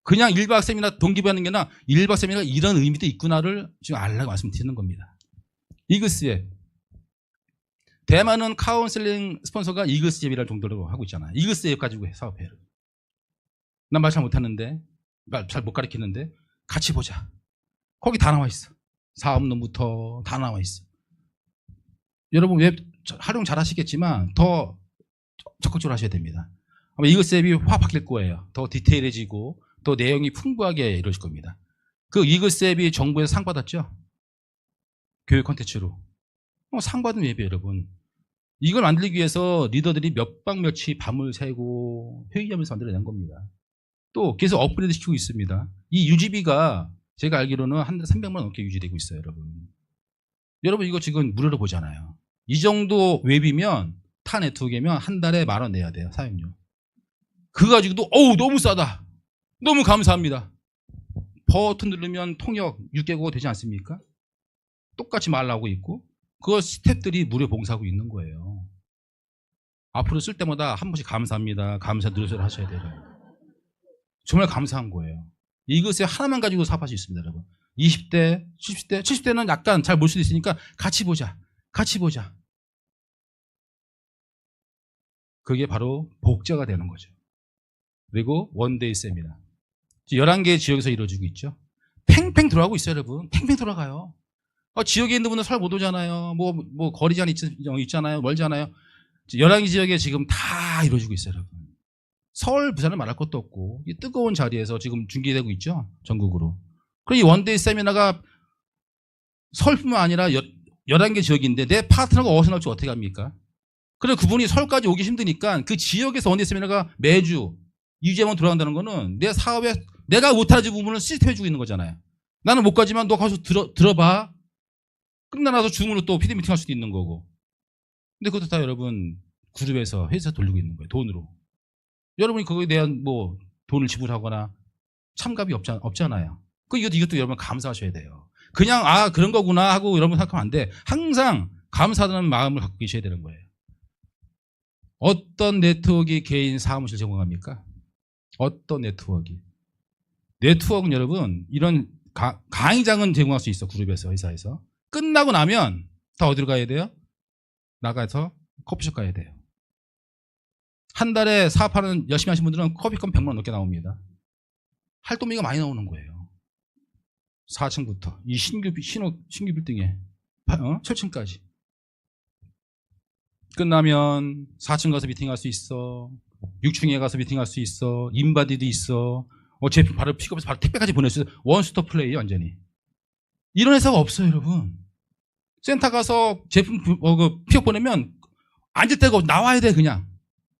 그냥 1박 세미나 동기부여하는 게 아니라 1박 세미나가 이런 의미도 있구나를 지금 알라고 말씀드리는 겁니다. 이글스앱 대만은 카운슬링 스폰서가 이글스앱이라는 정도로 하고 있잖아. 이글스앱 가지고 사업해. 난 말 잘 못하는데, 말 잘 못 가르치는데 같이 보자. 거기 다 나와 있어. 사업론부터 다 나와 있어. 여러분 웹 활용 잘 하시겠지만 더 적극적으로 하셔야 됩니다. 아마 이글스앱이 확 바뀔 거예요. 더 디테일해지고 더 내용이 풍부하게 이루어질 겁니다. 그 이글스앱이 정부에서 상 받았죠? 교육 콘텐츠로. 상 받은 웹이에요, 여러분. 이걸 만들기 위해서 리더들이 몇 박 며칠 밤을 새고 회의하면서 만들어낸 겁니다. 또 계속 업그레이드 시키고 있습니다. 이 유지비가 제가 알기로는 한 달에 300만 원 넘게 유지되고 있어요, 여러분. 여러분 이거 지금 무료로 보잖아요. 이 정도 웹이면 타 네트워크면 한 달에 10,000원 내야 돼요, 사용료. 그거 가지고도 어우 너무 싸다. 너무 감사합니다. 버튼 누르면 통역 6개국어 되지 않습니까? 똑같이 말 나오고 있고 그거 스태프들이 무료 봉사하고 있는 거예요. 앞으로 쓸 때마다 한 번씩 감사합니다. 감사 누르셔서 하셔야 돼요. 정말 감사한 거예요. 이것에 하나만 가지고 사업할 수 있습니다, 여러분. 20대, 70대, 70대는 약간 잘 볼 수도 있으니까 같이 보자. 같이 보자. 그게 바로 복제가 되는 거죠. 그리고 원데이 쌤이다. 11개 지역에서 이루어지고 있죠. 팽팽 돌아가고 있어요, 여러분. 팽팽 돌아가요. 지역에 있는 분은 설 못 오잖아요. 뭐 거리 제한 있잖아요. 멀잖아요. 11개 지역에 지금 다 이루어지고 있어요, 여러분. 서울, 부산을 말할 것도 없고 이 뜨거운 자리에서 지금 중계되고 있죠, 전국으로. 그리고 이 원데이 세미나가 서울뿐만 아니라 11개 지역인데 내 파트너가 어디서 나올지 어떻게 합니까? 그래서 그분이 서울까지 오기 힘드니까 그 지역에서 원데이 세미나가 매주 2주에만 돌아간다는 거는 내 사업에 내가 못하는 부분을 시스템해주고 있는 거잖아요. 나는 못 가지만 너 가서 들어봐. 끝나서 줌으로 또 PD 미팅 할 수도 있는 거고. 근데 그것도 다 여러분 그룹에서 회사 돌리고 있는 거예요, 돈으로. 여러분이 그거에 대한 뭐 돈을 지불하거나 참갑이 없잖아요. 이것도 여러분 감사하셔야 돼요. 그냥 그런 거구나 하고 여러분 생각하면 안 돼. 항상 감사하다는 마음을 갖고 계셔야 되는 거예요. 어떤 네트워크가 개인 사무실 제공합니까? 어떤 네트워크는 여러분 이런 강의장은 제공할 수 있어. 그룹에서, 회사에서. 끝나고 나면 다 어디로 가야 돼요? 나가서 커피숍 가야 돼요. 한 달에 사업하는 열심히 하시는 분들은 커피값 100만 원 넘게 나옵니다. 활동비가 많이 나오는 거예요. 4층부터 이 신규 빌딩에 7층까지. 끝나면 4층 가서 미팅할 수 있어. 6층에 가서 미팅할 수 있어. 인바디도 있어. 제품 바로 픽업해서 바로 택배까지 보낼 수 있어. 원스톱 플레이 완전히. 이런 회사가 없어요, 여러분. 센터 가서 제품 픽업 보내면 앉을 데가 나와야 돼, 그냥.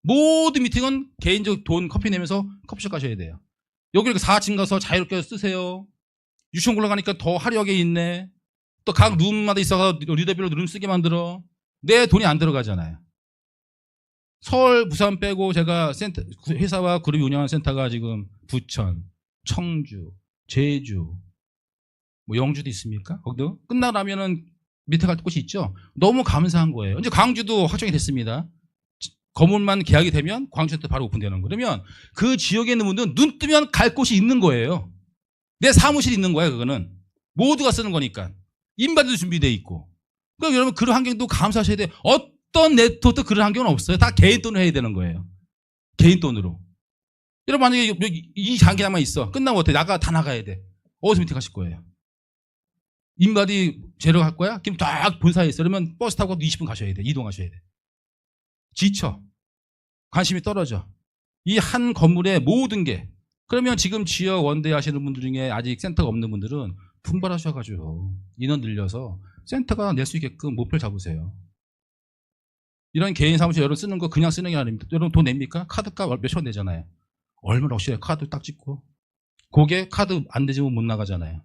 모든 미팅은 개인적 돈 커피 내면서 커피숍 가셔야 돼요. 여기 4층 가서 자유롭게 쓰세요. 6층 올라가니까 더 화려하게 있네. 또 각 룸마다 있어서 리더별로 룸 쓰게 만들어. 내 돈이 안 들어가잖아요. 서울, 부산 빼고 제가 회사와 그룹이 운영하는 센터가 지금 부천, 청주, 제주, 뭐 영주도 있습니까? 거기도 끝나고 나면은 밑에 갈 곳이 있죠. 너무 감사한 거예요. 이제 광주도 확정이 됐습니다. 건물만 계약이 되면 광주센터 바로 오픈되는 거예요. 그러면 그 지역에 있는 분들은 눈 뜨면 갈 곳이 있는 거예요. 내 사무실이 있는 거야, 그거는. 모두가 쓰는 거니까. 인바디도 준비되어 있고. 그러니까 여러분 그런 환경도 감사하셔야 돼요. 어떤 네트워크도 그런 환경은 없어요. 다 개인 돈으로 해야 되는 거예요. 개인 돈으로. 여러분 만약에 이 장기장만 있어. 끝나면 어때? 다 나가야 돼. 어디서 미팅 하실 거예요? 인바디 제로 갈 거야? 그럼 딱 본사에 있어. 그러면 버스 타고 20분 가셔야 돼. 이동하셔야 돼. 지쳐. 관심이 떨어져. 이 한 건물의 모든 게. 그러면 지금 지역 원데이 하시는 분들 중에 아직 센터가 없는 분들은 분발하셔가지고 인원 늘려서 센터가 낼 수 있게끔 목표를 잡으세요. 이런 개인 사무실 여러분 쓰는 거 그냥 쓰는 게 아닙니다. 여러분 돈 냅니까? 카드값 몇천 원 내잖아요. 얼마나 억실해. 카드 딱 찍고. 그게 카드 안 되지면 못 나가잖아요.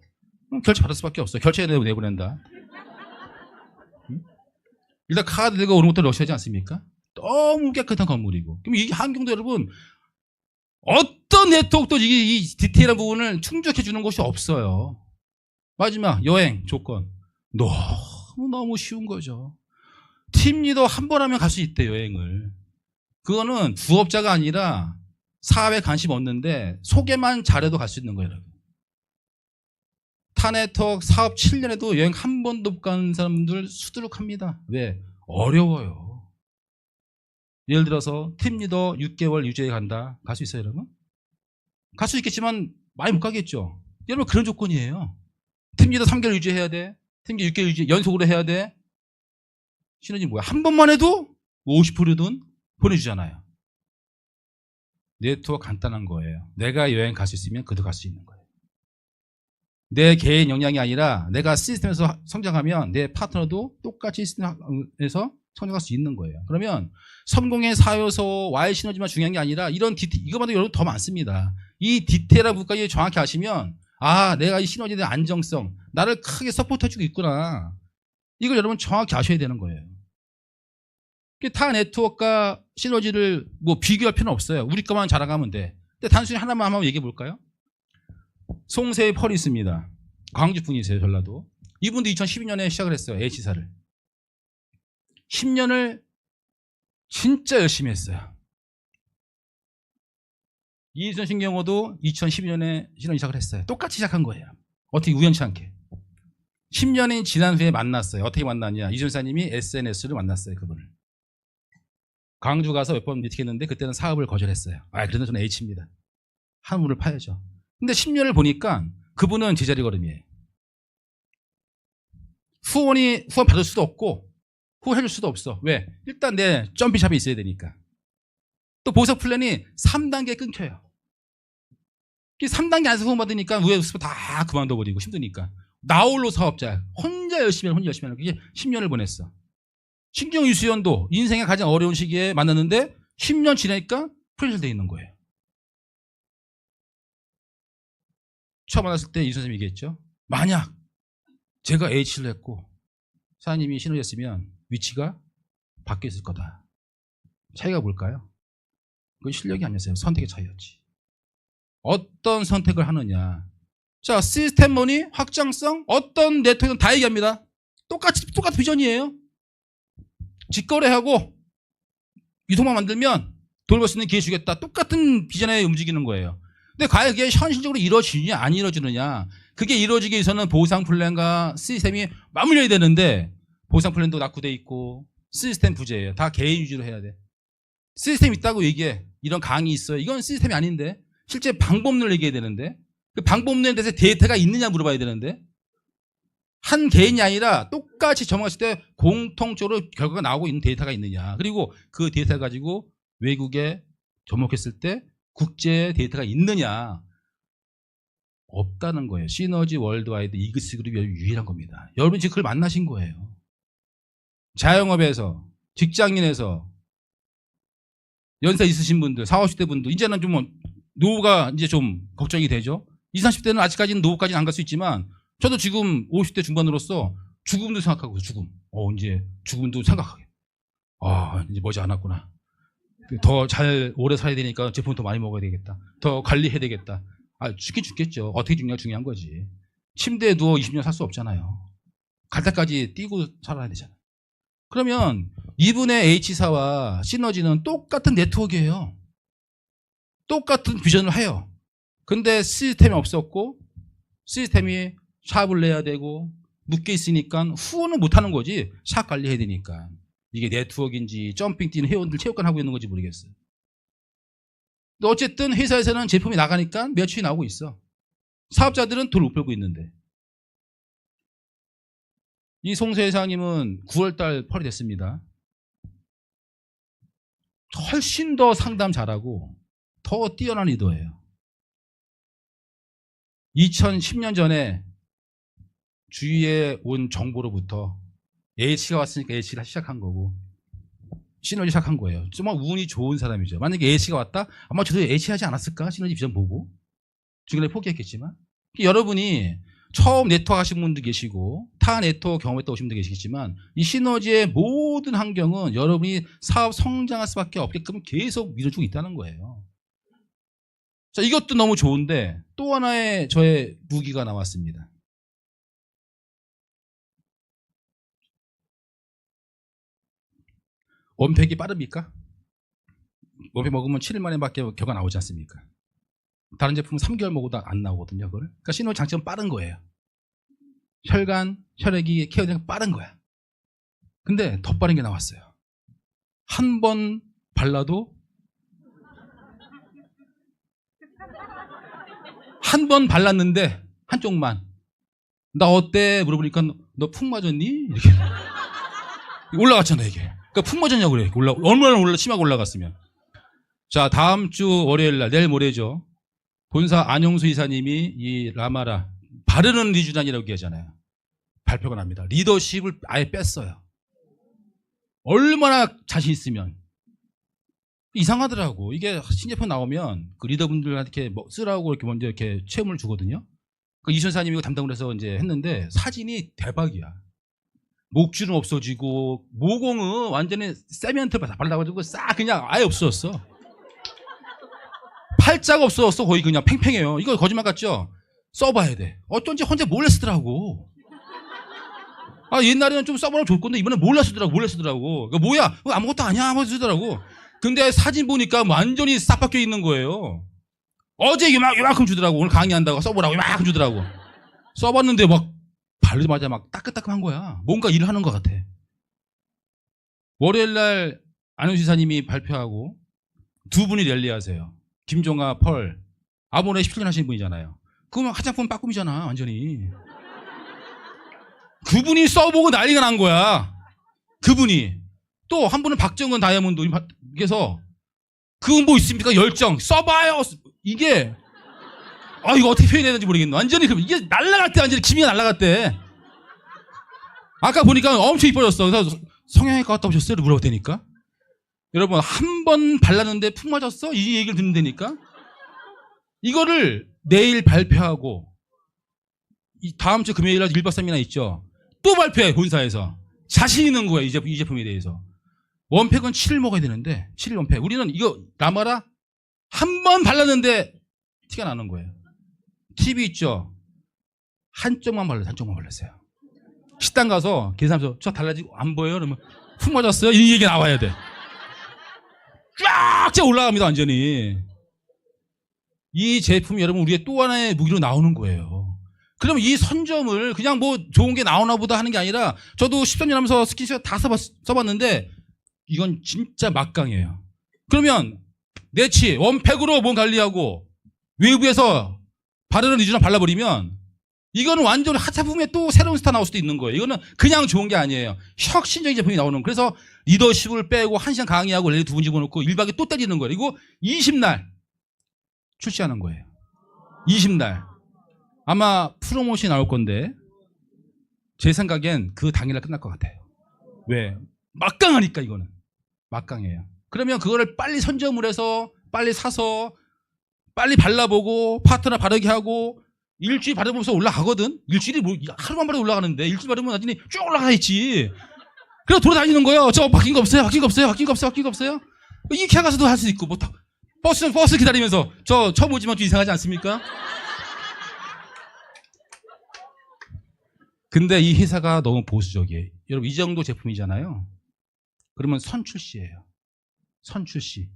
결제 받을 수밖에 없어요. 결제 내보낸다. 일단 카드 내고 오는 것도 러시아지 않습니까? 너무 깨끗한 건물이고. 그럼 이 환경도 여러분 어떤 네트워크도 이 디테일한 부분을 충족해 주는 곳이 없어요. 마지막 여행 조건 너무 쉬운 거죠. 팀 리더 한 번 하면 갈 수 있대, 여행을. 그거는 부업자가 아니라 사업에 관심 없는데 소개만 잘해도 갈 수 있는 거예요, 여러분. 타네트워크 사업 7년에도 여행 한 번도 못 가는 사람들 수두룩합니다. 왜? 어려워요. 예를 들어서 팀 리더 6개월 유지해 간다. 갈 수 있어요, 여러분? 갈 수 있겠지만 많이 못 가겠죠. 여러분 그런 조건이에요. 팀 리더 3개월 유지해야 돼. 팀 리더 6개월 유지 연속으로 해야 돼. 시너지 뭐야? 한 번만 해도 50%든 보내주잖아요. 네트워크 간단한 거예요. 내가 여행 갈 수 있으면 그도 갈 수 있는 거예요. 내 개인 역량이 아니라 내가 시스템에서 성장하면 내 파트너도 똑같이 시스템에서 성장할 수 있는 거예요. 그러면 성공의 4요소 Y 시너지만 중요한 게 아니라 이런 디테일, 이거보다 여러분 더 많습니다. 이 디테일한 부분까지 정확히 아시면 아, 내가 이 시너지에 대한 안정성, 나를 크게 서포트해주고 있구나. 이걸 여러분 정확히 아셔야 되는 거예요. 타 네트워크와 시너지를 뭐 비교할 필요는 없어요. 우리 것만 자랑하면 돼. 근데 단순히 하나만 한번 얘기해 볼까요? 송세의 펄이 있습니다. 광주 분이세요, 전라도. 이분도 2012년에 시작을 했어요, H사를. 10년을 진짜 열심히 했어요. 이희선 신경호도 2012년에 신혼 시작을 했어요. 똑같이 시작한 거예요. 어떻게 우연치 않게. 10년이 지난 후에 만났어요. 어떻게 만났냐. 이준사님이 SNS를 만났어요, 그분을. 광주 가서 몇 번 미팅했는데 그때는 사업을 거절했어요. 아, 그래도 저는 H입니다. 한물을 파야죠. 근데 10년을 보니까 그분은 제자리 걸음이에요. 후원 받을 수도 없고 후원해줄 수도 없어. 왜? 일단 내 점핑샵이 있어야 되니까. 또 보석 플랜이 3단계 끊겨요. 3단계 안에서 후원 받으니까 왜 다 그만둬버리고 힘드니까. 나홀로 사업자. 혼자 열심히 하는 그게 10년을 보냈어. 신경 유수연도 인생의 가장 어려운 시기에 만났는데 10년 지나니까 프리랜서 돼 있는 거예요. 처음 만났을 때 이 선생님이 얘기했죠. 만약 제가 H를 했고 사장님이 신호였으면 위치가 바뀌었을 거다. 차이가 뭘까요? 그건 실력이 아니었어요. 선택의 차이였지. 어떤 선택을 하느냐. 자, 시스템 머니, 확장성, 어떤 네트워크는 다 얘기합니다. 똑같은 비전이에요. 직거래하고 유통망 만들면 돈 벌 수 있는 기회 주겠다. 똑같은 비전에 움직이는 거예요. 근데 과연 그게 현실적으로 이루어지느냐 안 이루어지느냐. 그게 이루어지기 위해서는 보상 플랜과 시스템이 맞물려야 되는데 보상 플랜도 낙후돼 있고 시스템 부재예요. 다 개인 위주로 해야 돼. 시스템 있다고 얘기해. 이런 강의 있어요. 이건 시스템이 아닌데 실제 방법론을 얘기해야 되는데 그 방법론에 대해서 데이터가 있느냐 물어봐야 되는데 한 개인이 아니라 똑같이 점검했을 때 공통적으로 결과가 나오고 있는 데이터가 있느냐. 그리고 그 데이터를 가지고 외국에 접목했을 때 국제 데이터가 있느냐. 없다는 거예요. 시너지 월드와이드 이그스 그룹이 유일한 겁니다. 여러분 지금 그걸 만나신 거예요. 자영업에서 직장인에서 연세 있으신 분들 40, 50대 분들 이제는 좀 노후가 이제 좀 걱정이 되죠. 20, 30대는 아직까지는 노후까지는 안 갈 수 있지만 저도 지금 50대 중반으로서 죽음도 생각하고 죽음. 이제 죽음도 생각하게. 이제 머지 않았구나. 더 잘 오래 살아야 되니까 제품 더 많이 먹어야 되겠다. 더 관리해야 되겠다. 죽긴 죽겠죠. 어떻게 죽냐 중요한 거지. 침대에 누워 20년 살 수 없잖아요. 갈 때까지 뛰고 살아야 되잖아요. 그러면 이분의 H사와 시너지는 똑같은 네트워크예요. 똑같은 비전을 해요. 근데 시스템이 없었고 시스템이 샵을 내야 되고 묶여 있으니까 후원은 못하는 거지. 샵 관리해야 되니까. 이게 네트워크인지 점핑 뛰는 회원들 체육관 하고 있는 건지 모르겠어요. 근데 어쨌든 회사에서는 제품이 나가니까 매출이 나오고 있어. 사업자들은 돈을 못 벌고 있는데. 이 송세 회장님은 9월달 펄이 됐습니다. 훨씬 더 상담 잘하고 더 뛰어난 리더예요. 2010년 전에 주위에 온 정보로부터 H가 왔으니까 H가 시작한 거고 시너지 시작한 거예요. 정말 운이 좋은 사람이죠. 만약에 H가 왔다? 아마 저도 H 하지 않았을까? 시너지 비전 보고. 중간에 포기했겠지만. 여러분이 처음 네트워크 하신 분도 계시고 타 네트워크 경험했다 오신 분도 계시겠지만 이 시너지의 모든 환경은 여러분이 사업 성장할 수밖에 없게끔 계속 밀어주고 있다는 거예요. 자, 이것도 너무 좋은데 또 하나의 저의 무기가 나왔습니다. 원팩이 빠릅니까? 원팩 먹으면 7일 만에 밖에 결과 나오지 않습니까? 다른 제품은 3개월 먹어도 안 나오거든요. 그걸. 그러니까 시너지 장점은 빠른 거예요. 혈관, 혈액이 케어되는 빠른 거야. 근데 더 빠른 게 나왔어요. 한 번 발라도 한 번 발랐는데 한쪽만. 나 어때? 물어보니까 너 푹 맞았니? 이렇게 올라갔잖아 이게. 그러니까 푹 맞았냐고 그래. 얼마나 심하게 올라갔으면. 자, 다음 주 월요일 날, 내일 모레죠. 본사 안영수 이사님이 이 라마라 바르는 리주단이라고 얘기하잖아요. 발표가 납니다. 리더십을 아예 뺐어요. 얼마나 자신 있으면. 이상하더라고. 이게 신제품 나오면 그 리더분들한테 이렇게 쓰라고 이렇게 먼저 이렇게 체험을 주거든요. 그 이순사님이 이거 담당을 해서 이제 했는데 사진이 대박이야. 목줄은 없어지고 모공은 완전히 세멘트 발라가지고 싹 그냥 아예 없어졌어. 팔자가 없어졌어. 거의 그냥 팽팽해요. 이거 거짓말 같죠? 써봐야 돼. 어쩐지 혼자 몰래 쓰더라고. 아, 옛날에는 좀 써보라고 좋을 건데 이번엔 몰래 쓰더라고. 이거 뭐야? 이거 아무것도 아니야 하면서 쓰더라고. 근데 사진 보니까 완전히 싹 바뀌어 있는 거예요. 어제 이만큼 주더라고. 오늘 강의한다고 써보라고 이만큼 주더라고. 써봤는데 막 바르자마자 막 따끈따끈한 거야. 뭔가 일을 하는 것 같아. 월요일 날 안효시 사님이 발표하고 두 분이 랠리하세요. 김종아, 펄. 아모레 17년 하신 분이잖아요. 그러면 화장품 빠꿈이잖아 완전히. 그분이 써보고 난리가 난 거야. 그분이. 또 한 분은 박정은 다이아몬드. 그래서 그건 뭐 있습니까? 열정. 써봐요. 이게 이거 어떻게 표현해야 되는지 모르겠네. 완전히 이게 날라갔대. 완전히 기미가 날라갔대. 아까 보니까 엄청 이뻐졌어. 그래서 성형외과 갔다 오셨어요? 물어봤다니까. 여러분 한 번 발랐는데 푹 맞았어? 이 얘기를 듣는다니까. 이거를 내일 발표하고 이 다음 주 금요일 날 1박 3일이나 있죠. 또 발표해 본사에서. 자신 있는 거야 이 제품에 대해서. 원팩은 7일 먹어야 되는데 7일 원팩. 우리는 이거 라마라 한 번 발랐는데 티가 나는 거예요. 팁이 있죠. 한쪽만 발랐어요. 식당 가서 계산하면서 저 달라지고 안 보여요? 그러면 푹 맞았어요? 이 얘기 나와야 돼. 쫙 올라갑니다 완전히. 이 제품이 여러분 우리의 또 하나의 무기로 나오는 거예요. 그럼 이 선점을 그냥 뭐 좋은 게 나오나 보다 하는 게 아니라 저도 13년 하면서 스킨십을 다 써봤는데 이건 진짜 막강해요. 그러면 내치 원팩으로 몸 관리하고 외부에서 바르는 리주나 발라버리면 이거는 완전히 하차품에 또 새로운 스타 나올 수도 있는 거예요. 이거는 그냥 좋은 게 아니에요. 혁신적인 제품이 나오는. 그래서 리더십을 빼고 1시간 강의하고 랠리 2분 집어넣고 1박에 또 때리는 거예요. 그리고 20날 출시하는 거예요. 20날. 아마 프로모션이 나올 건데 제 생각엔 그 당일날 끝날 것 같아요. 왜? 막강하니까 이거는. 막강해요. 그러면 그거를 빨리 선점을 해서 빨리 사서 빨리 발라보고 파트너 바르게 하고 일주일 바르면서 올라가거든. 일주일이 뭐 하루만 바르면 올라가는데 일주일 바르면 나중에 쭉 올라가 있지. 그래서 돌아다니는 거예요. 저 바뀐 거 없어요? 이케아 가서도 할 수 있고 뭐 버스 기다리면서 저 처음 오지만 좀 이상하지 않습니까? 근데 이 회사가 너무 보수적이에요. 여러분 이 정도 제품이잖아요. 그러면 선출시예요. 선출시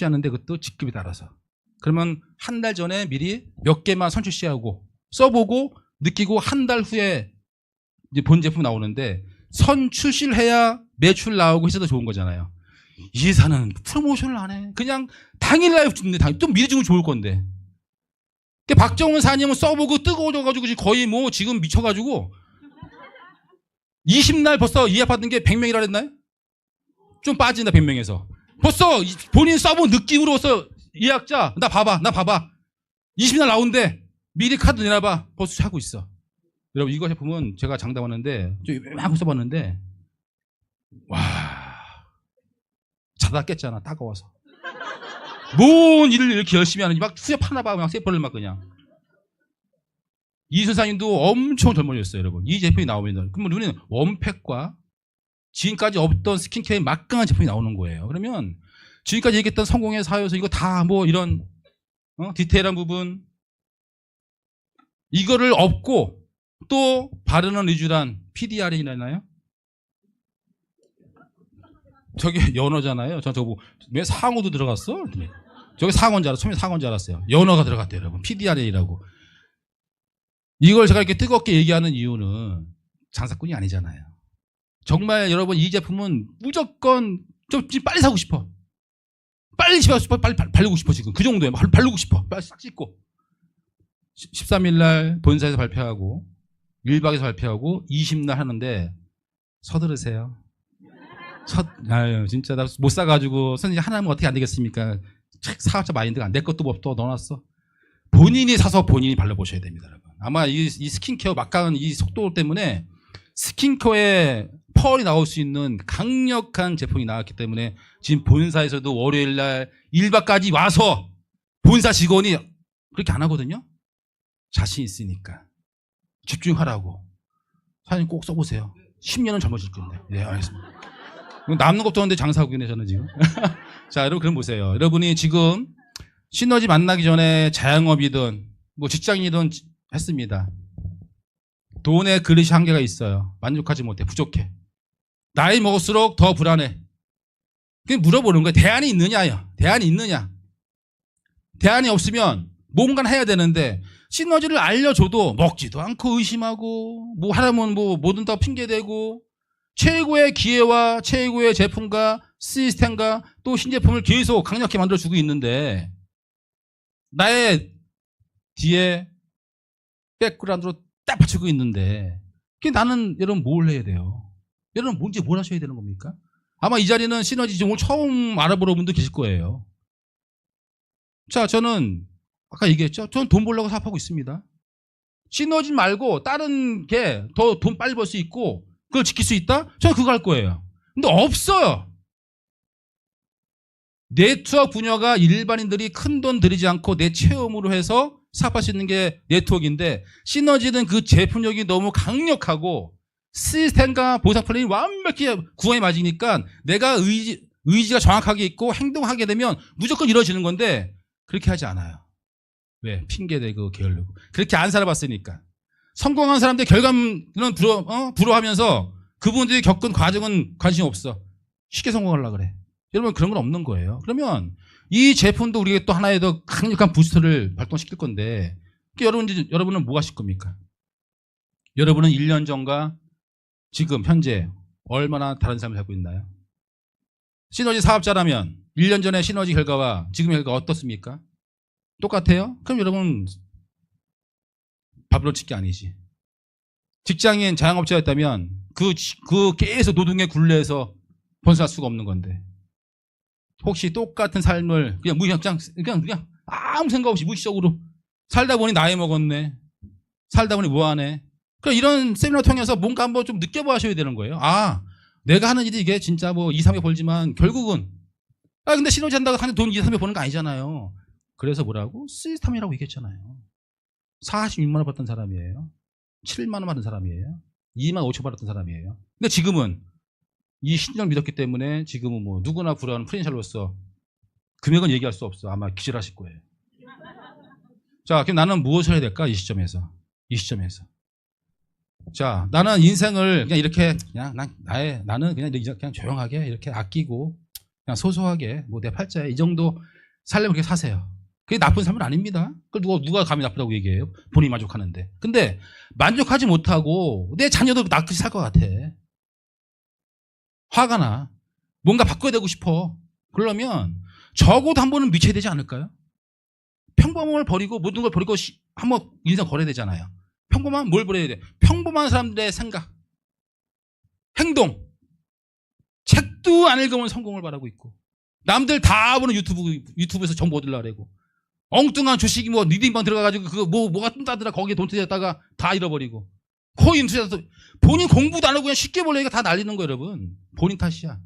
하는데 그것도 직급에 따라서. 그러면 한 달 전에 미리 몇 개만 선출시하고 써보고 느끼고 한 달 후에 이제 본 제품 나오는데 선출시를 해야 매출 나오고 회사도 좋은 거잖아요. 이 회사는 프로모션을 안 해. 그냥 당일날 주는데 좀 미리 주면 좋을 건데. 박정훈 사님은 써보고 뜨거워져가지고 거의 뭐 지금 미쳐가지고 20날 벌써 예약받은 게 100명이라 했나요? 좀 빠진다 100명에서. 벌써 본인 써본 느낌으로서 예약자 나 봐봐 20날 나온대. 미리 카드 내놔봐. 벌써 하고 있어. 여러분 이거 제품은 제가 장담하는데 좀 이만큼 써봤는데 와 자다 깼잖아. 따가워서. 뭔 일을 이렇게 열심히 하는지 막 후회파나 봐. 그냥 세포를 막 그냥. 이순사님도 엄청 젊어졌어요 여러분. 이 제품이 나오면 그러면 우리는 원팩과 지금까지 없던 스킨케어의 막강한 제품이 나오는 거예요. 그러면 지금까지 얘기했던 성공의 사요서 이거 다 뭐 이런 디테일한 부분 이거를 업고 또 바르는 리쥬란 PDR이라나요? 저게 연어잖아요. 저거 왜 상어도 들어갔어? 저게 상어인 줄 알았어요. 처음에 상어인 줄 알았어요. 연어가 들어갔대요 여러분. PDR이라고. 이걸 제가 이렇게 뜨겁게 얘기하는 이유는 장사꾼이 아니잖아요. 정말 여러분 이 제품은 무조건 좀 빨리 사고 싶어. 빨리 집에 가서 빨리 바르고 싶어 지금. 그 정도에 바르고 싶어. 빨리 싹 씻고. 13일 날 본사에서 발표하고 1박에서 발표하고 20날 하는데 서두르세요. 아유 진짜 나 못 사가지고 선생님 하나면 어떻게 안 되겠습니까? 사업자 마인드가 내 것도 뭐 또 넣어놨어. 본인이 사서 본인이 발라보셔야 됩니다, 여러분. 아마 이 스킨케어 막강한 이 속도 때문에 스킨케어에 펄이 나올 수 있는 강력한 제품이 나왔기 때문에 지금 본사에서도 월요일 날 1박까지 와서 본사 직원이 그렇게 안 하거든요. 자신 있으니까 집중하라고. 사장님 꼭 써보세요. 10년은 젊어질 건데. 네, 알겠습니다. 남는 것도 없는데 장사하고 있네 저는 지금. 자, 여러분 그럼 보세요. 여러분이 지금 시너지 만나기 전에 자영업이든 뭐 직장이든 했습니다. 돈의 그릇이 한계가 있어요. 만족하지 못해. 부족해. 나이 먹을수록 더 불안해. 그냥 물어보는 거예요. 대안이 있느냐요. 대안이 있느냐. 대안이 없으면 뭔가는 해야 되는데 시너지를 알려줘도 먹지도 않고 의심하고 뭐 하라면 뭐 뭐든 다 핑계대고 최고의 기회와 최고의 제품과 시스템과 또 신제품을 계속 강력히 만들어주고 있는데 나의 뒤에 백그라운드로 딱 받치고 있는데 나는 여러분 뭘 해야 돼요? 여러분 뭔지 뭘 하셔야 되는 겁니까? 아마 이 자리는 시너지 오늘 처음 알아보는 분도 계실 거예요. 자, 저는 아까 얘기했죠? 저는 돈 벌려고 사업하고 있습니다. 시너지 말고 다른 게 더 돈 빨리 벌 수 있고 그걸 지킬 수 있다? 저는 그거 할 거예요. 근데 없어요. 네트워크 분야가 일반인들이 큰 돈 들이지 않고 내 체험으로 해서 사업할 수 있는 게 네트워크인데 시너지는 그 제품력이 너무 강력하고 시스템과 보상 플랜이 완벽히 구멍에 맞으니까 내가 의지가 정확하게 있고 행동하게 되면 무조건 이루어지는 건데 그렇게 하지 않아요. 왜? 핑계대고 게을르고. 그렇게 안 살아봤으니까. 성공한 사람들 결과는 부러워하면서 그분들이 겪은 과정은 관심 없어. 쉽게 성공하려고 그래. 여러분 그런 건 없는 거예요. 그러면 이 제품도 우리가 또 하나의 더 강력한 부스터를 발동시킬 건데 여러분은 뭐 하실 겁니까? 여러분은 1년 전과 지금 현재 얼마나 다른 삶을 살고 있나요? 시너지 사업자라면 1년 전의 시너지 결과와 지금의 결과가 어떻습니까? 똑같아요? 그럼 여러분 밥으로 칠 게 아니지. 직장인 자영업자였다면 그 계속 노동의 굴레에서 벗어날 수가 없는 건데 혹시 똑같은 삶을 그냥 아무 생각 없이 무의식적으로 살다 보니 나이 먹었네. 살다 보니 뭐하네. 그럼 이런 세미나 통해서 뭔가 한번 좀 느껴보셔야 되는 거예요. 아, 내가 하는 일이 이게 진짜 뭐 2, 3회 벌지만 결국은 근데 시너지 한다고 하는 돈 2, 3회 버는 거 아니잖아요. 그래서 뭐라고? 시스템이라고 얘기했잖아요. 46만 원 받던 사람이에요. 7만 원 받은 사람이에요. 2만 5천 받았던 사람이에요. 근데 지금은 이 신념을 믿었기 때문에 지금은 뭐 누구나 부러워하는 프랜차이즈로서 금액은 얘기할 수 없어. 아마 기절하실 거예요. 자, 그럼 나는 무엇을 해야 될까? 이 시점에서. 자, 나는 인생을 그냥 이렇게 나는 그냥 조용하게 이렇게 아끼고 그냥 소소하게 뭐 내 팔자에 이 정도 살려면 그렇게 사세요. 그게 나쁜 삶은 아닙니다. 그걸 누가 감히 나쁘다고 얘기해요? 본인이 만족하는데. 근데 만족하지 못하고 내 자녀도 나같이 살 것 같아. 화가 나. 뭔가 바꿔야 되고 싶어. 그러려면 적어도 한 번은 미쳐야 되지 않을까요? 평범함을 버리고 모든 걸 버리고 한번 인생 걸어야 되잖아요. 평범한 뭘 버려야 돼? 평범한 사람들의 생각, 행동. 책도 안 읽으면 성공을 바라고 있고 남들 다 보는 유튜브에서 정보 얻으려고 하고 엉뚱한 주식이 뭐 리딩방 들어가가지고 그거 뭐가 뜬다더라 거기에 돈 투자했다가 다 잃어버리고 코인 투자해서 본인 공부도 안 하고 그냥 쉽게 벌려니까 다 날리는 거예요. 여러분 본인 탓이야.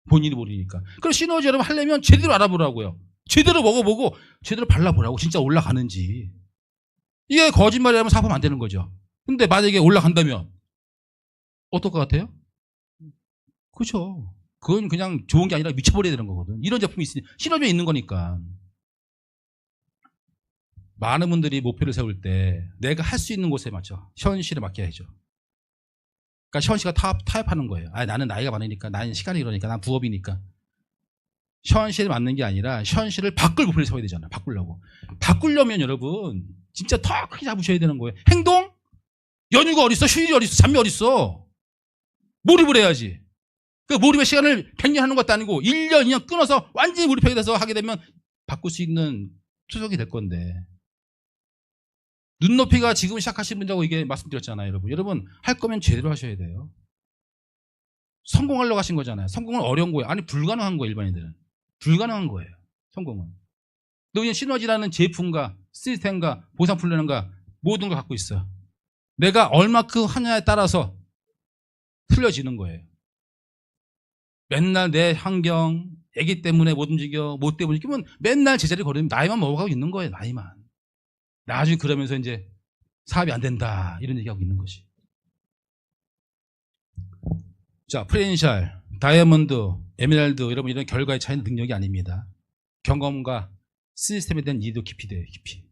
본인이 모르니까. 그럼 시너지 여러분 하려면 제대로 알아보라고요. 제대로 먹어보고 제대로 발라보라고 진짜 올라가는지. 이게 거짓말이라면 사업하면 안 되는 거죠. 근데 만약에 올라간다면 어떨 것 같아요? 그렇죠. 그건 그냥 좋은 게 아니라 미쳐버려야 되는 거거든. 이런 제품이 있으니 시너지에 있는 거니까. 많은 분들이 목표를 세울 때 내가 할 수 있는 곳에 맞춰 현실에 맡겨야죠. 그러니까 현실과 타협하는 거예요. 나는 나이가 많으니까, 나는 시간이 그러니까, 난 부업이니까. 현실에 맞는 게 아니라 현실을 바꿀 목표를 세워야 되잖아요. 바꾸려면 여러분 진짜 더 크게 잡으셔야 되는 거예요. 행동? 연휴가 어딨어? 휴일이 어딨어? 잠이 어딨어? 몰입을 해야지. 그 몰입의 시간을 100년 하는 것도 아니고 1년, 2년 끊어서 완전히 몰입하게 돼서 하게 되면 바꿀 수 있는 투석이 될 건데. 눈높이가 지금 시작하신 분이라고 이게 말씀드렸잖아요, 여러분. 여러분, 할 거면 제대로 하셔야 돼요. 성공하려고 하신 거잖아요. 성공은 어려운 거예요. 아니, 불가능한 거예요, 일반인들은. 불가능한 거예요, 성공은. 너 그냥 시너지라는 제품과 시스템과 보상 플랜과 모든 걸 갖고 있어. 내가 얼마큼 하냐에 따라서 틀려지는 거예요. 맨날 내 환경, 애기 때문에 못 움직여, 못 때문에 움직이면 맨날 제자리 걸으면 나이만 먹어가고 있는 거예요, 나이만. 나중에 그러면서 이제 사업이 안 된다, 이런 얘기하고 있는 것이. 자, 프레덴셜, 다이아몬드, 에메랄드, 여러분 이런 결과의 차이는 능력이 아닙니다. 경험과 시스템에 대한 이해도 깊이 돼요, 깊이.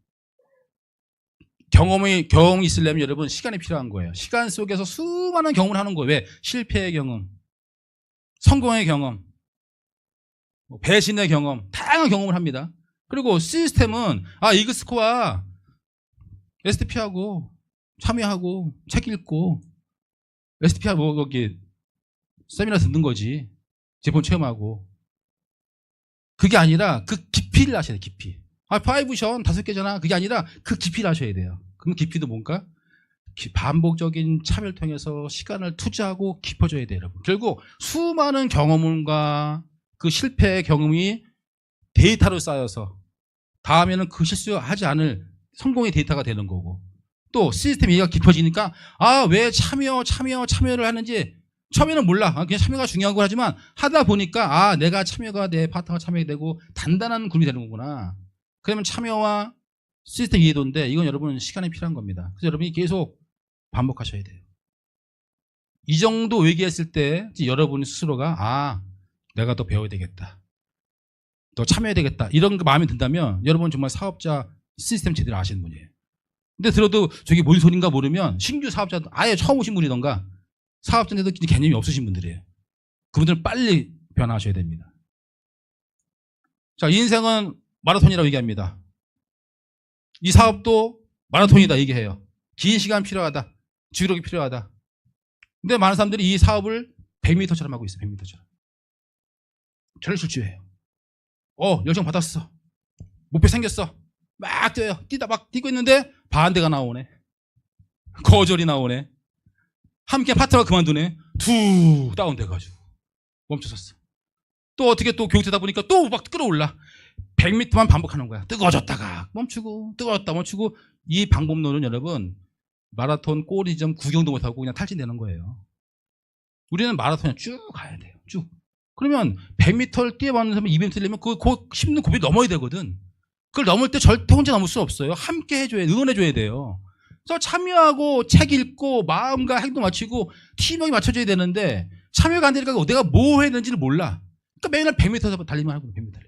경험이 있으려면 여러분 시간이 필요한 거예요. 시간 속에서 수많은 경험을 하는 거예요. 왜? 실패의 경험, 성공의 경험, 배신의 경험, 다양한 경험을 합니다. 그리고 시스템은 이그스코어, STP하고 참여하고 책 읽고 STP하고 여기 세미나 듣는 거지. 제품 체험하고. 그게 아니라 그 깊이를 하셔야 돼요. 깊이. 5션 5개잖아. 그게 아니라 그 깊이를 하셔야 돼요. 그럼 깊이도 뭔가? 반복적인 참여를 통해서 시간을 투자하고 깊어져야 돼요, 여러분. 결국 수많은 경험과 그 실패의 경험이 데이터로 쌓여서 다음에는 그 실수하지 않을 성공의 데이터가 되는 거고, 또 시스템 이해가 깊어지니까 왜 참여를 하는지 처음에는 몰라. 그냥 참여가 중요한 거 하지만 하다 보니까 내가 참여가 내 파트너가 참여가 되고 단단한 그룹이 되는 거구나. 그러면 참여와 시스템 이해도인데 이건 여러분 시간이 필요한 겁니다. 그래서 여러분이 계속 반복하셔야 돼요. 이 정도 얘기했을 때 여러분 스스로가 내가 더 배워야 되겠다, 더 참여해야 되겠다, 이런 거 마음에 든다면 여러분 정말 사업자 시스템 제대로 아시는 분이에요. 근데 들어도 저게 뭔 소린가 모르면 신규 사업자도 아예 처음 오신 분이던가 사업자인데도 개념이 없으신 분들이에요. 그분들은 빨리 변화하셔야 됩니다. 자, 인생은 마라톤이라고 얘기합니다. 이 사업도 마라톤이다 얘기해요. 긴 시간 필요하다, 주력이 필요하다. 근데 많은 사람들이 이 사업을 100m처럼 하고 있어요. 100m처럼. 저를 실주해요. 열정 받았어, 목표 생겼어, 막 뛰어요. 막 뛰고 있는데 반대가 나오네. 거절이 나오네. 함께 파트너가 그만두네. 다운돼가지고 멈춰섰어. 또 어떻게 또 교육되다 보니까 또 막 끌어올라. 100m만 반복하는 거야. 뜨거워졌다가 멈추고, 뜨거웠다 멈추고. 이 방법론은 여러분 마라톤 꼬리 좀 구경도 못하고 그냥 탈진되는 거예요. 우리는 마라톤에 쭉 가야 돼요. 쭉. 그러면 100m를 뛰어봤는 사람이 200m 뛰려면 그 힘든 고비를 넘어야 되거든. 그걸 넘을 때 절대 혼자 넘을 수 없어요. 함께 해줘야, 응원해줘야 돼요. 그래서 참여하고 책 읽고 마음과 행동 맞추고 팀워크가 맞춰져야 되는데 참여가 안 되니까 내가 뭐 해야 되는지를 몰라. 그러니까 매일 100m 달리만 하고 100m 달리.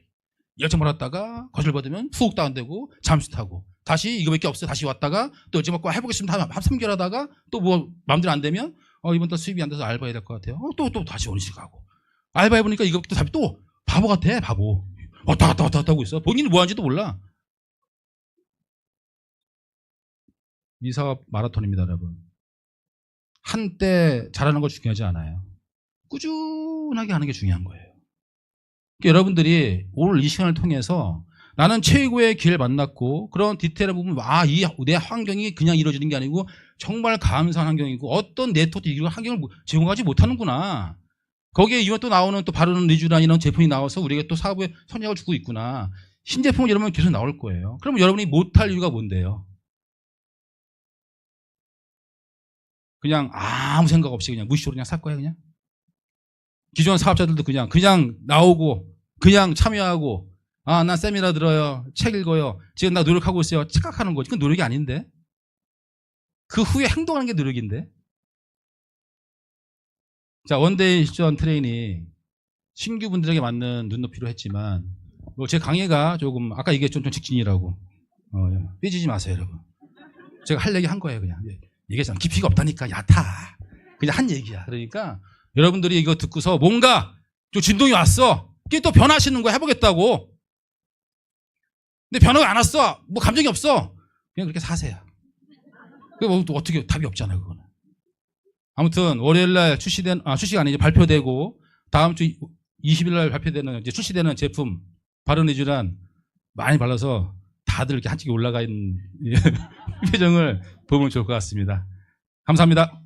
열정 받았다가 거절받으면 훅 다운되고 잠수 타고 다시 이거밖에 없어요. 다시 왔다가 또 어제 먹고 해보겠습니다 하면 한 3개월 하다가 또 뭐 마음대로 안 되면 이번 달 수입이 안 돼서 알바해야 될 것 같아요. 또 다시 원시 가고 알바 해보니까 이것도 답이 또 바보 같아. 바보. 왔다 갔다 하고 있어. 본인이 뭐 하는지도 몰라. 이 사업 마라톤입니다, 여러분. 한때 잘하는 거 중요하지 않아요. 꾸준하게 하는 게 중요한 거예요. 그러니까 여러분들이 오늘 이 시간을 통해서 나는 최고의 기회를 만났고 그런 디테일한 부분, 내 환경이 그냥 이루어지는 게 아니고 정말 감사한 환경이고 어떤 네트워크 이런 환경을 제공하지 못하는구나. 거기에 이번 또 나오는 또 바르는 리쥬란 이런 제품이 나와서 우리가 또 사업에 선약을 주고 있구나. 신제품은 여러분 계속 나올 거예요. 그러면 여러분이 못할 이유가 뭔데요? 그냥 아무 생각 없이 그냥 무시적으로 그냥 살 거야, 그냥? 기존 사업자들도 그냥 나오고, 그냥 참여하고, 난 세미나 들어요. 책 읽어요. 지금 나 노력하고 있어요. 착각하는 거지. 그건 노력이 아닌데? 그 후에 행동하는 게 노력인데? 자, 원데이 실전 트레이닝. 신규분들에게 맞는 눈높이로 했지만, 제 강의가 조금, 아까 얘기했죠. 좀 직진이라고. 삐지지 마세요, 여러분. 제가 할 얘기 한 거예요, 그냥. 얘기했잖아. 깊이가 없다니까, 얕아. 그냥 한 얘기야. 그러니까, 여러분들이 이거 듣고서 뭔가 좀 진동이 왔어. 이게 또 변화하시는 거 해보겠다고. 근데 변화가 안 왔어. 뭐 감정이 없어. 그냥 그렇게 사세요. 뭐 어떻게 답이 없잖아요, 그거는. 아무튼 월요일 날 출시가 아니죠. 발표되고 다음 주 20일 날 발표되는 이제 출시되는 제품 바르니쥬란 많이 발라서 다들 이렇게 한쪽에 올라가 있는 표정을 보면 좋을 것 같습니다. 감사합니다.